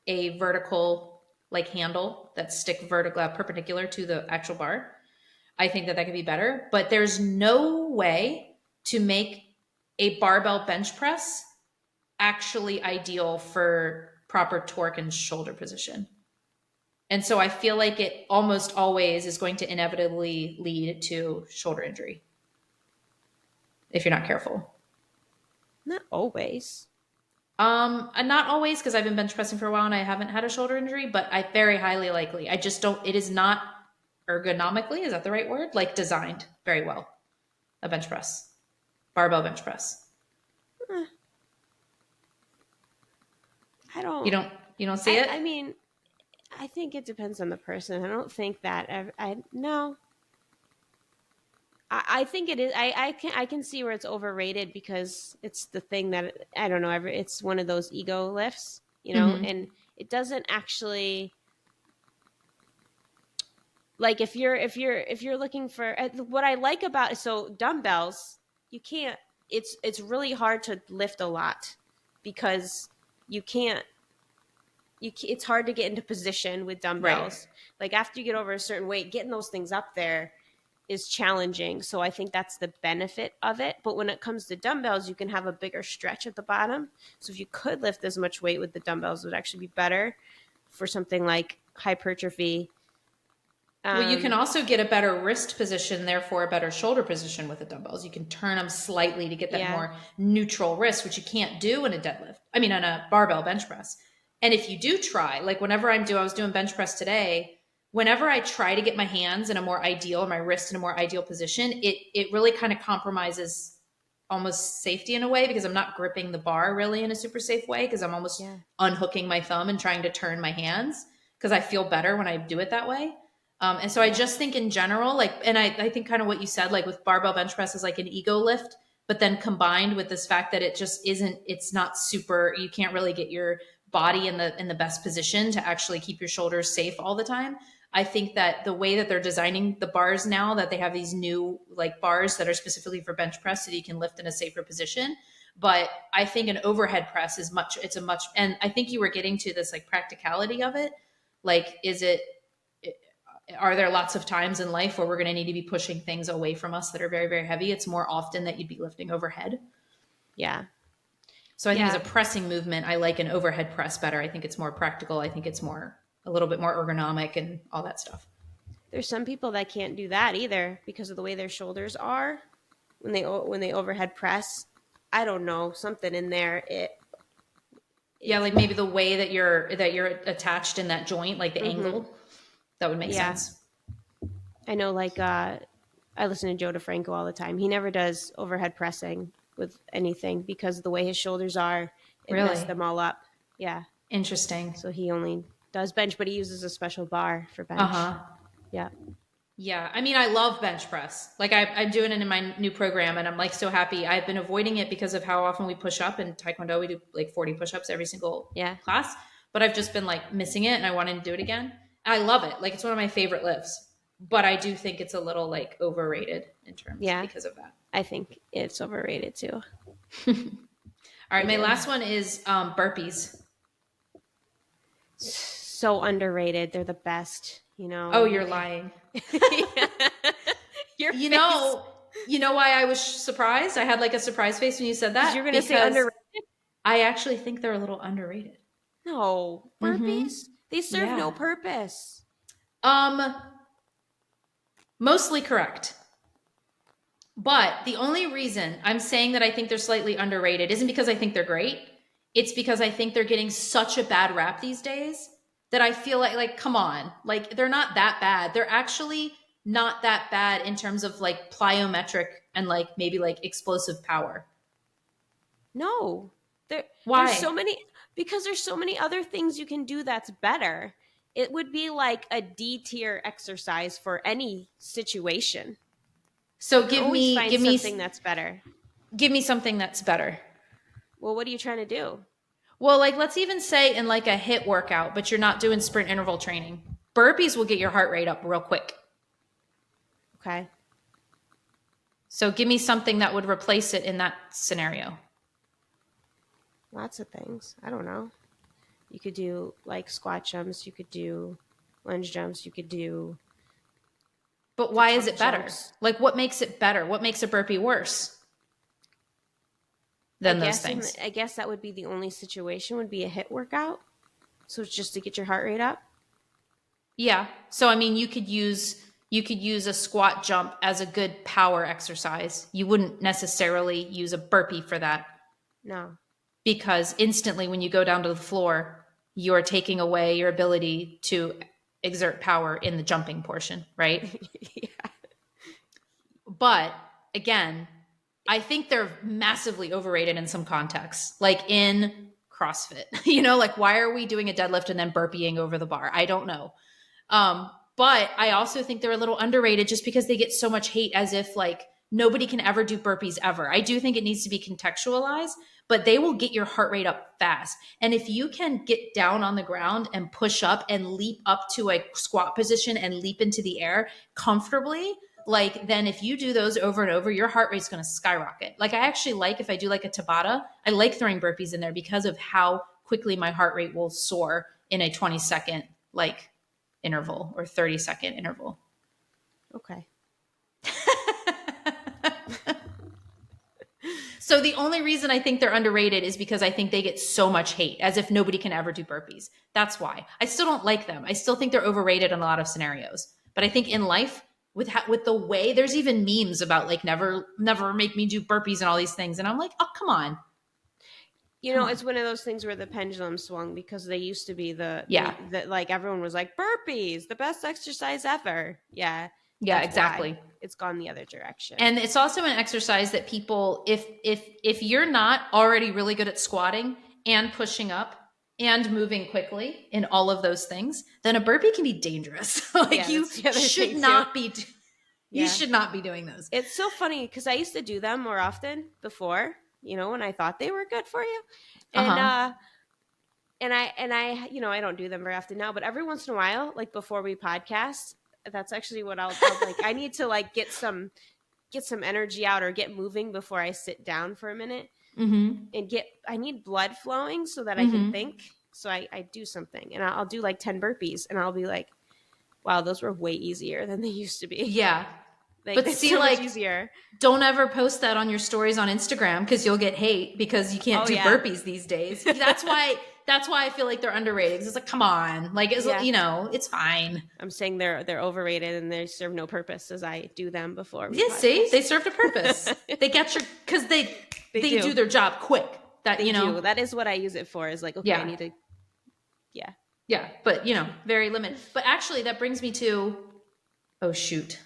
a vertical like handle that stick vertical perpendicular to the actual bar. I think that could be better, but there's no way to make a barbell bench press actually ideal for proper torque and shoulder position. And so I feel like it almost always is going to inevitably lead to shoulder injury if you're not careful. Not always. And not always, because I've been bench pressing for a while and I haven't had a shoulder injury, but I very highly likely. I just don't. It is not ergonomically. Is that the right word? Like designed very well. A bench press, barbell bench press. Eh, I don't. You don't. You don't see it. I mean, I think it depends on the person. I don't think that. I no. I think it is. I can see where it's overrated because it's the thing that I don't know. It's one of those ego lifts, and it doesn't actually like if you're looking for what I like about so dumbbells. You can't. It's really hard to lift a lot because you can't. It's hard to get into position with dumbbells. Right. Like after you get over a certain weight, getting those things up there is challenging. So I think that's the benefit of it. But when it comes to dumbbells, you can have a bigger stretch at the bottom. So if you could lift as much weight with the dumbbells, it would actually be better for something like hypertrophy. Well, you can also get a better wrist position, therefore a better shoulder position with the dumbbells. You can turn them slightly to get that more neutral wrist, which you can't do in a deadlift. I mean, on a barbell bench press. And if you do try, like whenever I was doing bench press today, whenever I try to get my hands in a more ideal, my wrist in a more ideal position, it really kind of compromises almost safety in a way because I'm not gripping the bar really in a super safe way because I'm almost unhooking my thumb and trying to turn my hands because I feel better when I do it that way. And so I just think in general, like, and I think kind of what you said, like with barbell bench press is like an ego lift, but then combined with this fact that it just isn't, it's not super, you can't really get your body in the best position to actually keep your shoulders safe all the time. I think that the way that they're designing the bars now, that they have these new like bars that are specifically for bench press so that you can lift in a safer position. But I think an overhead press is and I think you were getting to this like practicality of it. Like, are there lots of times in life where we're going to need to be pushing things away from us that are very, very heavy? It's more often that you'd be lifting overhead. Yeah. So I think as a pressing movement, I like an overhead press better. I think it's more practical. I think it's a little bit more ergonomic and all that stuff. There's some people that can't do that either because of the way their shoulders are when they overhead press. I don't know, something in there. Like maybe the way that you're attached in that joint, like the angle, that would make sense. I know, like I listen to Joe DeFranco all the time. He never does overhead pressing with anything because of the way his shoulders are. It messed them all up. Yeah. Interesting. So he only does bench, but he uses a special bar for bench. Yeah. Yeah. I mean, I love bench press. Like I'm doing it in my new program and I'm like so happy. I've been avoiding it because of how often we push up in Taekwondo. We do like 40 push-ups every single class, but I've just been like missing it and I wanted to do it again. And I love it. Like it's one of my favorite lifts, but I do think it's a little like overrated in terms because of that. I think it's overrated too. All right. My last one is burpees. So underrated. They're the best, Oh, you're lying. You know why I was surprised? I had like a surprise face when you said that. You're going to say underrated? I actually think they're a little underrated. No. Burpees? They serve no purpose. Mostly correct. But the only reason I'm saying that I think they're slightly underrated isn't because I think they're great. It's because I think they're getting such a bad rap these days that I feel like, come on, like they're not that bad. They're actually not that bad in terms of like plyometric and like maybe like explosive power. No. Why? Because there's so many other things you can do that's better. It would be like a D tier exercise for any situation. So give me something that's better. Give me something that's better. Well, what are you trying to do? Well, like let's even say in like a HIIT workout, but you're not doing sprint interval training. Burpees will get your heart rate up real quick. Okay. So give me something that would replace it in that scenario. Lots of things. I don't know. You could do like squat jumps. You could do lunge jumps. You could do But the why is tuck it better? jumps. Like, what makes it better? What makes a burpee worse than those things? I guess that would be the only situation would be a HIIT workout. So it's just to get your heart rate up. Yeah. So I mean, you could use a squat jump as a good power exercise. You wouldn't necessarily use a burpee for that, No. because instantly when you go down to the floor, you're taking away your ability to exert power in the jumping portion, right? Yeah. But again, I think they're massively overrated in some contexts, like in CrossFit. Like, why are we doing a deadlift and then burpeeing over the bar? I don't know. But I also think they're a little underrated just because they get so much hate, as if like nobody can ever do burpees ever. I do think it needs to be contextualized, but they will get your heart rate up fast. And if you can get down on the ground and push up and leap up to a squat position and leap into the air comfortably, like, then if you do those over and over, your heart rate's going to skyrocket. Like, I actually like, if I do like a Tabata, I like throwing burpees in there because of how quickly my heart rate will soar in a 20-second like interval or 30-second interval. Okay. So the only reason I think they're underrated is because I think they get so much hate, as if nobody can ever do burpees. That's why. I still don't like them. I still think they're overrated in a lot of scenarios. But I think in life, with the way, there's even memes about like never make me do burpees and all these things, and I'm like, oh, come on. It's one of those things where the pendulum swung, because they used to be Yeah. like everyone was like, burpees, the best exercise ever. Yeah. Yeah, exactly. It's gone the other direction. And it's also an exercise that people, if you're not already really good at squatting and pushing up and moving quickly in all of those things, then a burpee can be dangerous. Like, you should not be you should not be doing those. It's so funny because I used to do them more often before, when I thought they were good for you. And and I don't do them very often now, but every once in a while, like before we podcast, that's actually what I'll like. I need to like get some energy out or get moving before I sit down for a minute. Mm-hmm. And I need blood flowing so that I can think. So I do something, and I'll do like 10 burpees, and I'll be like, wow, those were way easier than they used to be. Yeah. Like, but see, so like, easier. Don't ever post that on your stories on Instagram, because you'll get hate because you can't do burpees these days. That's why I feel like they're underrated. It's like, come on, like, it's fine. I'm saying they're overrated and they serve no purpose, as I do them before. See, they served a purpose. They get your, because they do their job quick. That is what I use it for. Is like, okay, I need to. Yeah, but very limited. But actually, that brings me to, oh shoot.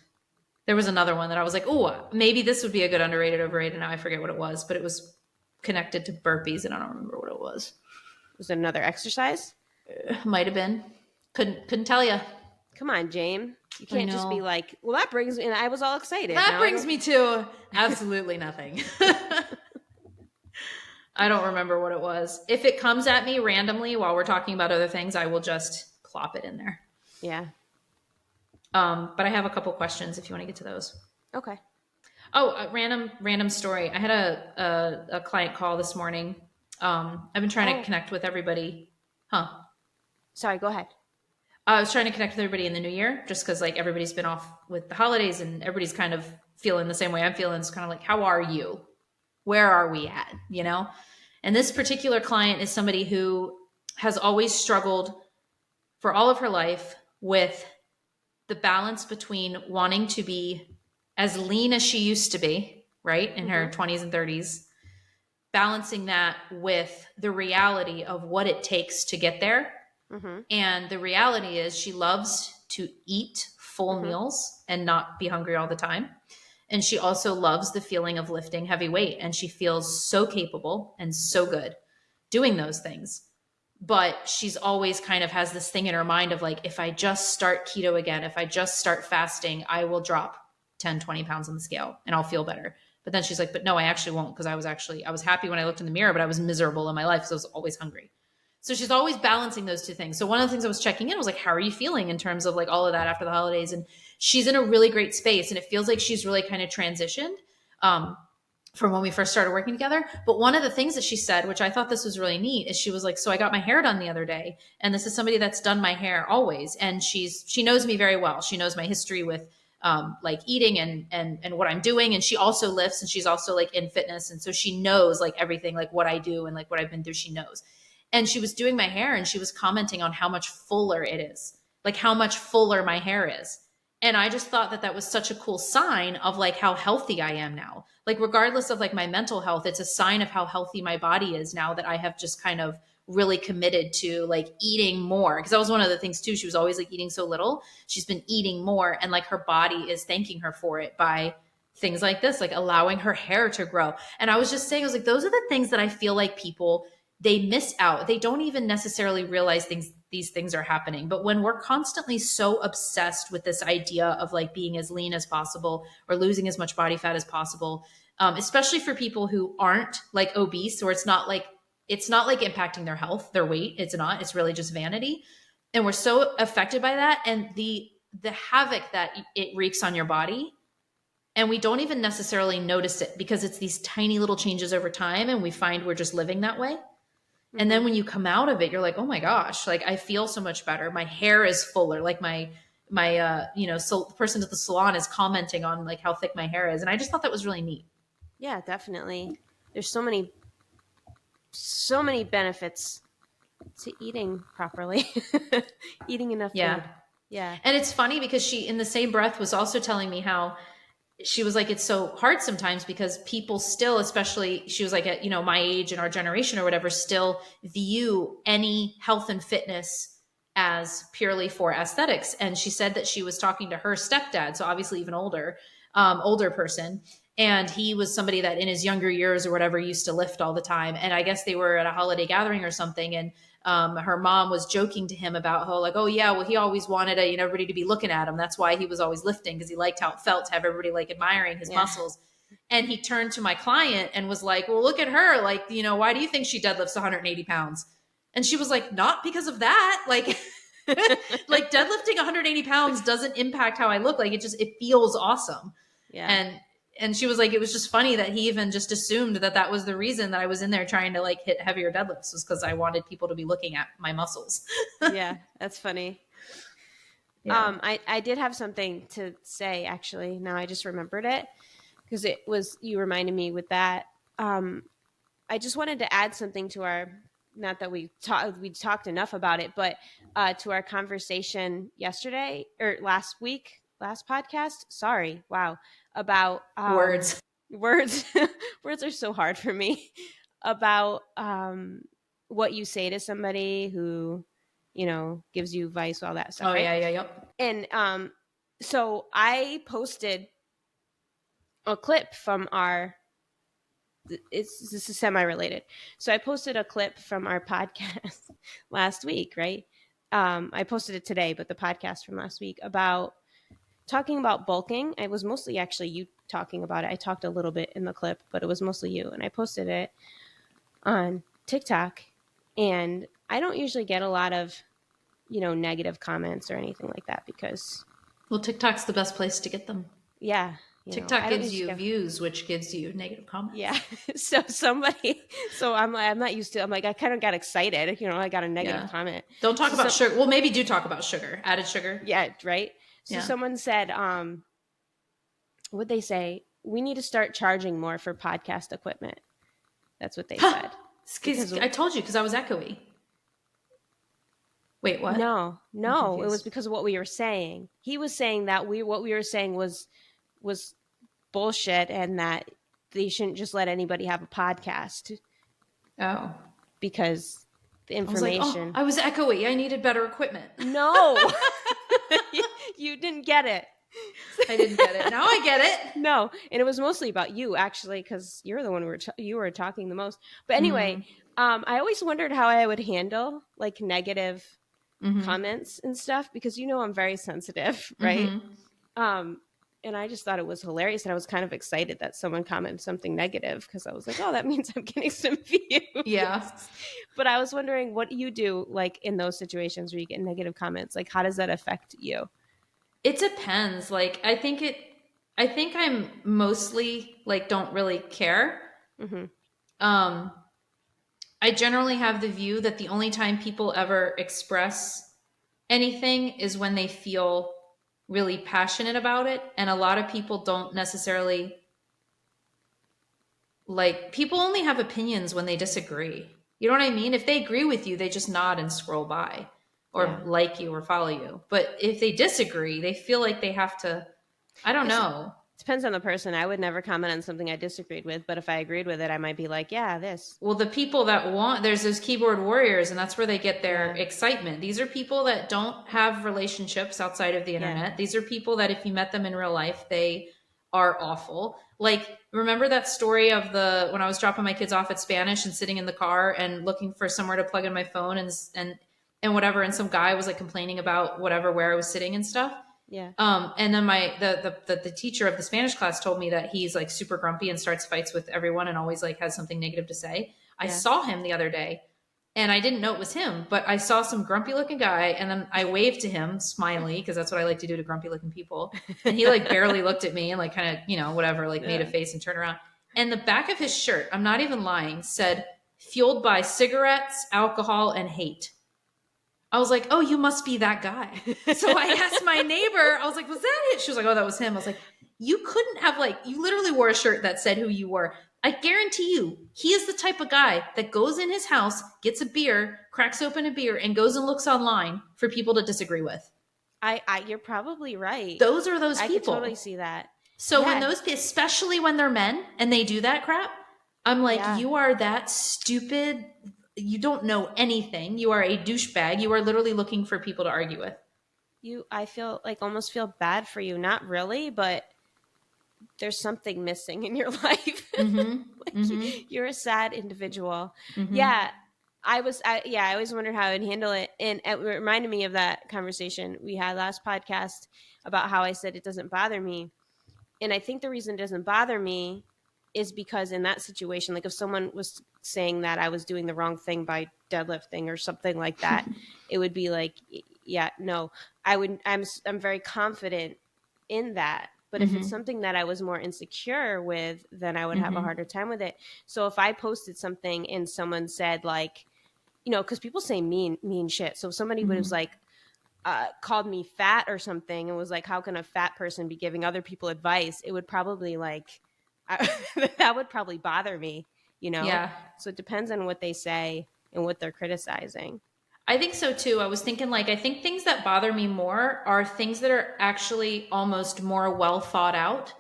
There was another one that I was like, oh, maybe this would be a good underrated, overrated. Now I forget what it was, but it was connected to burpees, and I don't remember what it was. Was it another exercise? Might have been. Couldn't tell you. Come on, James. You can't just be like, well, that brings me, and I was all excited. That brings me to absolutely nothing. I don't remember what it was. If it comes at me randomly while we're talking about other things, I will just plop it in there. Yeah. But I have a couple questions if you want to get to those. Okay. Oh, a random story. I had a client call this morning. I've been trying to connect with everybody. Huh? Sorry, go ahead. I was trying to connect with everybody in the new year, just because like everybody's been off with the holidays and everybody's kind of feeling the same way I'm feeling. It's kind of like, how are you? Where are we at? And this particular client is somebody who has always struggled for all of her life with the balance between wanting to be as lean as she used to be, right, in her 20s and 30s, balancing that with the reality of what it takes to get there. Mm-hmm. And the reality is she loves to eat full meals and not be hungry all the time. And she also loves the feeling of lifting heavy weight. And she feels so capable and so good doing those things. But she's always kind of has this thing in her mind of like, if I just start keto again, if I just start fasting, I will drop 10, 20 pounds on the scale and I'll feel better. But then she's like, but no, I actually won't, because I was happy when I looked in the mirror, but I was miserable in my life because I was always hungry. So she's always balancing those two things. So one of the things I was checking in was like, how are you feeling in terms of like all of that after the holidays? And she's in a really great space, and it feels like she's really kind of transitioned from when we first started working together. But one of the things that she said, which I thought this was really neat, is she was like, so I got my hair done the other day. And this is somebody that's done my hair always. And she knows me very well. She knows my history with like eating and what I'm doing. And she also lifts, and she's also like in fitness. And so she knows like everything, like what I do and like what I've been through, she knows. And she was doing my hair, and she was commenting on how much fuller it is, like how much fuller my hair is. And I just thought that that was such a cool sign of like how healthy I am now. Like, regardless of like my mental health, it's a sign of how healthy my body is now that I have just kind of really committed to like eating more. Cause that was one of the things too. She was always like eating so little. She's been eating more, and like her body is thanking her for it by things like this, like allowing her hair to grow. And I was just saying, I was like, those are the things that I feel like people, they miss out. They don't even necessarily realize these things are happening. But when we're constantly so obsessed with this idea of like being as lean as possible or losing as much body fat as possible, especially for people who aren't like obese, or it's not like impacting their health, their weight. It's really just vanity. And we're so affected by that, and the havoc that it wreaks on your body. And we don't even necessarily notice it because it's these tiny little changes over time, and we find we're just living that way. And then when you come out of it, you're like, oh my gosh, like I feel so much better. My hair is fuller. Like so the person at the salon is commenting on like how thick my hair is. And I just thought that was really neat. Yeah, definitely. There's so many benefits to eating properly, eating enough Yeah. food. Yeah. And it's funny because she, in the same breath, was also telling me how she was like, it's so hard sometimes because people still, especially she was like at, my age and our generation or whatever, still view any health and fitness as purely for aesthetics. And she said that she was talking to her stepdad, so obviously even older person. And he was somebody that in his younger years or whatever used to lift all the time. And I guess they were at a holiday gathering or something. And her mom was joking to him about how like, oh yeah, well he always wanted everybody to be looking at him. That's why he was always lifting, because he liked how it felt to have everybody like admiring his muscles. And he turned to my client and was like, well, look at her. Like, why do you think she deadlifts 180 pounds? And she was like, not because of that. Like, like deadlifting 180 pounds doesn't impact how I look. Like it feels awesome. Yeah. And she was like, it was just funny that he even just assumed that that was the reason that I was in there trying to like hit heavier deadlifts, was because I wanted people to be looking at my muscles. Yeah, that's funny. Yeah. I did have something to say, actually. Now I just remembered it because you reminded me with that. I just wanted to add something to our, not that we talked enough about it, but to our conversation yesterday or last podcast. Sorry. Wow. About Words. Words are so hard for me. About what you say to somebody who, gives you advice, all that stuff. Oh, right? yeah. Yep. And so I posted a clip from this is semi-related. So I posted a clip from our podcast last week, right? I posted it today, but the podcast from last week about talking about bulking. It was mostly actually you talking about it. I talked a little bit in the clip, but it was mostly you. And I posted it on TikTok. And I don't usually get a lot of, negative comments or anything like that because... Well, TikTok's the best place to get them. Yeah. TikTok gives you views, which gives you negative comments. Yeah. So I'm not used to, I'm like, I kind of got excited. I got a negative comment. Don't talk about sugar. Well, maybe do talk about sugar, added sugar. Yeah. Right. So someone said, what'd they say? We need to start charging more for podcast equipment. That's what they said. I told you, because I was echoey. Wait, what? No, it was because of what we were saying. He was saying that what we were saying was bullshit, and that they shouldn't just let anybody have a podcast. Oh. Because the information... I was echoey. I needed better equipment. No. You didn't get it. I didn't get it. Now I get it. No, and it was mostly about you, actually, because you're the one you were talking the most. But anyway, I always wondered how I would handle like negative comments and stuff, because I'm very sensitive, right? And I just thought it was hilarious, and I was kind of excited that someone commented something negative, because I was like, oh, that means I'm getting some views. Yeah. But I was wondering, what do you do like in those situations where you get negative comments? Like, how does that affect you? It depends. Like, I think I think I'm mostly like don't really care. Mm-hmm. Um, I generally have the view that the only time people ever express anything is when they feel really passionate about it. And a lot of people don't necessarily like, people only have opinions when they disagree. You know what I mean? If they agree with you, they just nod and scroll by or Yeah. like you or follow you. But if they disagree, they feel like they have to, I don't Guess it know. depends on the person. I would never comment on something I disagreed with, but if I agreed with it, I might be like, yeah, this. Well, the people that want, there's those keyboard warriors, and that's where they get their Yeah. excitement. These are people that don't have relationships outside of the Yeah. internet. These are people that if you met them in real life, they are awful. Like, remember that story of the when I was dropping my kids off at Spanish and sitting in the car and looking for somewhere to plug in my phone and whatever, and some guy was like complaining about whatever where I was sitting and stuff. Yeah. And then the teacher of the Spanish class told me that he's like super grumpy and starts fights with everyone and always like has something negative to say. I Yeah. saw him the other day and I didn't know it was him, but I saw some grumpy looking guy and then I waved to him, smiley, because that's what I like to do to grumpy looking people. And he like barely looked at me and like kind of, whatever, like made a Yeah. face and turned around. And the back of his shirt, I'm not even lying, said fueled by cigarettes, alcohol, and hate. I was like, oh, you must be that guy. So I asked my neighbor, I was like, was that it? She was like, oh, that was him. I was like, you couldn't have like, you literally wore a shirt that said who you were. I guarantee you, he is the type of guy that goes in his house, gets a beer, cracks open a beer, and goes and looks online for people to disagree with. You're probably right. Those are those I could people. totally see that. So when Yeah. those, especially when they're men and they do that crap, I'm like, Yeah. you are that stupid. You don't know anything. You are a douchebag. You are literally looking for people to argue with. I feel like almost feel bad for you. Not really, but there's something missing in your life. Mm-hmm. Like, Mm-hmm. you're a sad individual. Mm-hmm. Yeah. I always wondered how I'd handle it. And it reminded me of that conversation we had last podcast about how I said it doesn't bother me. And I think the reason it doesn't bother me is because in that situation, like if someone was saying that I was doing the wrong thing by deadlifting or something like that, it would be like, yeah, no, I'm very confident in that. But if it's Mm-hmm. something that I was more insecure with, then I would have a Mm-hmm. harder time with it. So if I posted something and someone said like, because people say mean shit. So if somebody was Mm-hmm. like, called me fat or something and was like, how can a fat person be giving other people advice? It would probably that would probably bother me. Yeah. So it depends on what they say and what they're criticizing. I think so too. I was thinking like, I think things that bother me more are things that are actually almost more well thought out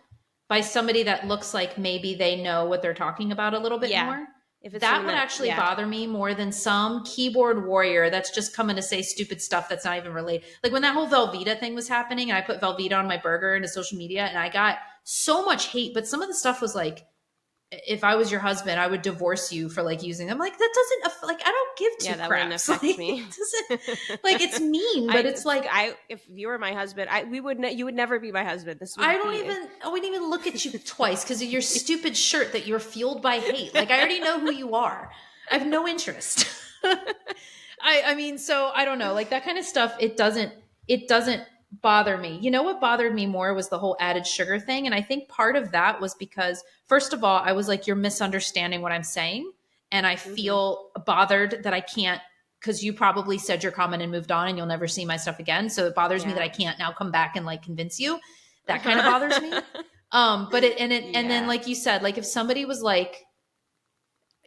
by somebody that looks like maybe they know what they're talking about a little bit Yeah. more. If it's That someone would that, actually yeah. bother me more than some keyboard warrior that's just coming to say stupid stuff that's not even related. Like when that whole Velveeta thing was happening and I put Velveeta on my burger into social media and I got so much hate, but some of the stuff was like, if I was your husband, I would divorce you for like using them. Like that doesn't like I don't give two Yeah, that wouldn't craps. affect Like, me. it doesn't like it's mean, but it's like if you were my husband, you would never be my husband. This would I wouldn't even look at you twice because of your stupid shirt that you're fueled by hate. Like I already know who you are. I have no interest. I mean, so I don't know, like that kind of stuff. It doesn't bother me. You know what bothered me more was the whole added sugar thing, and I think part of that was because first of all, I was like, you're misunderstanding what I'm saying, and I Mm-hmm. feel bothered that I can't because you probably said your comment and moved on, and you'll never see my stuff again. So it bothers me that Yeah. I can't now come back and like convince you. That kind of bothers me. But and then Yeah. like you said, like if somebody was like,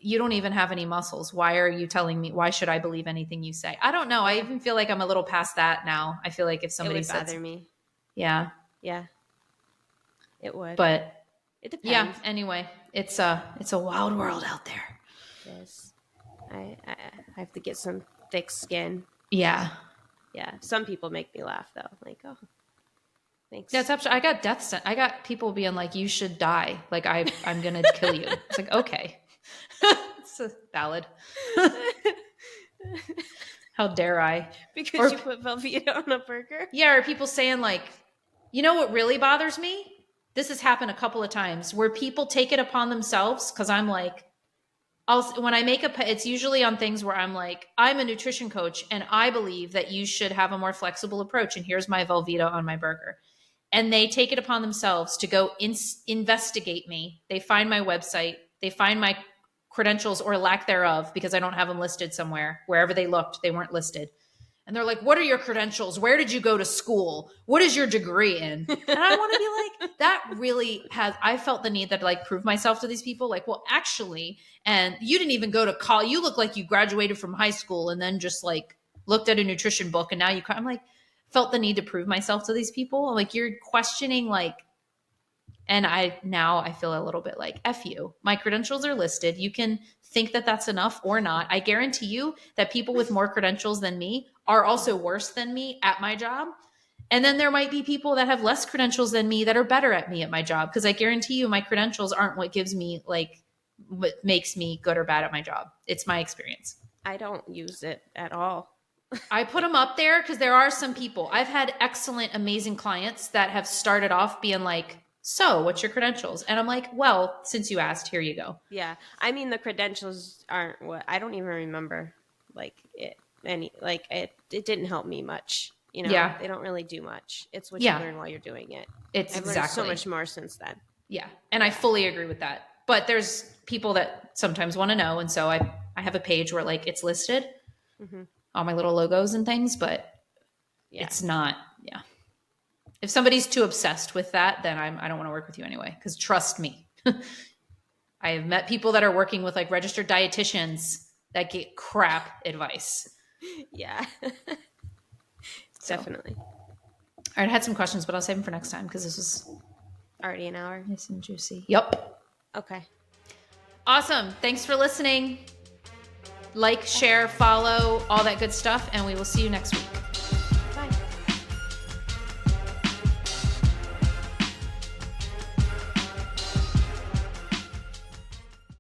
you don't even have any muscles. Why are you telling me? Why should I believe anything you say? I don't know. I Yeah. even feel like I'm a little past that now. I feel like if It somebody would said, bother me. yeah, Yeah. It would. but It yeah. depends. Anyway, it's a wild world out there. Yes. I have to get some thick skin. Yeah, Yeah. Some people make me laugh though. Like, oh, thanks. that's absolutely. I got I got people being like, "You should die." Like I'm gonna kill you. It's like okay, it's valid. How dare I? Because Or you put Velveeta on a burger? yeah, or people saying like, you know what really bothers me? This has happened a couple of times where people take it upon themselves because I'm like, when I make it's usually on things where I'm like, I'm a nutrition coach and I believe that you should have a more flexible approach. And here's my Velveeta on my burger. and they take it upon themselves to go investigate me. They find my website, they find my credentials or lack thereof, because I don't have them listed somewhere. Wherever they looked, they weren't listed. And they're like, what are your credentials? Where did you go to school? What is your degree in? And I want to be like, that really has, I felt the need that to like prove myself to these people. Like, well, actually, and you didn't even go to college. You look like you graduated from high school and then just like looked at a nutrition book. And now I'm like, felt the need to prove myself to these people. Like, you're questioning like, and I feel a little bit like, F you. My credentials are listed. You can think that that's enough or not. I guarantee you that people with more credentials than me are also worse than me at my job. And then there might be people that have less credentials than me that are better at me at my job. Because I guarantee you my credentials aren't what gives me like, what makes me good or bad at my job. It's my experience. I don't use it at all. I put them up there because there are some people. I've had excellent, amazing clients that have started off being like, so what's your credentials? And I'm like, well, since you asked, here you go. Yeah. I mean, the credentials aren't what, I don't even remember like it didn't help me much. You know, Yeah. They don't really do much. It's what Yeah. you learn while you're doing it. It's I've learned exactly so much more since then. Yeah. And I fully agree with that. But there's people that sometimes want to know. And so I have a page where like it's listed, all my little logos and things, but it's not, yeah. If somebody's too obsessed with that, then I don't want to work with you anyway. Because trust me, I have met people that are working with like registered dietitians that get crap advice. Yeah. So. Definitely. All right, I had some questions, but I'll save them for next time because this was already an hour. Nice and juicy. Yep. Okay. Awesome. Thanks for listening. Like, share, follow, all that good stuff, and we will see you next week.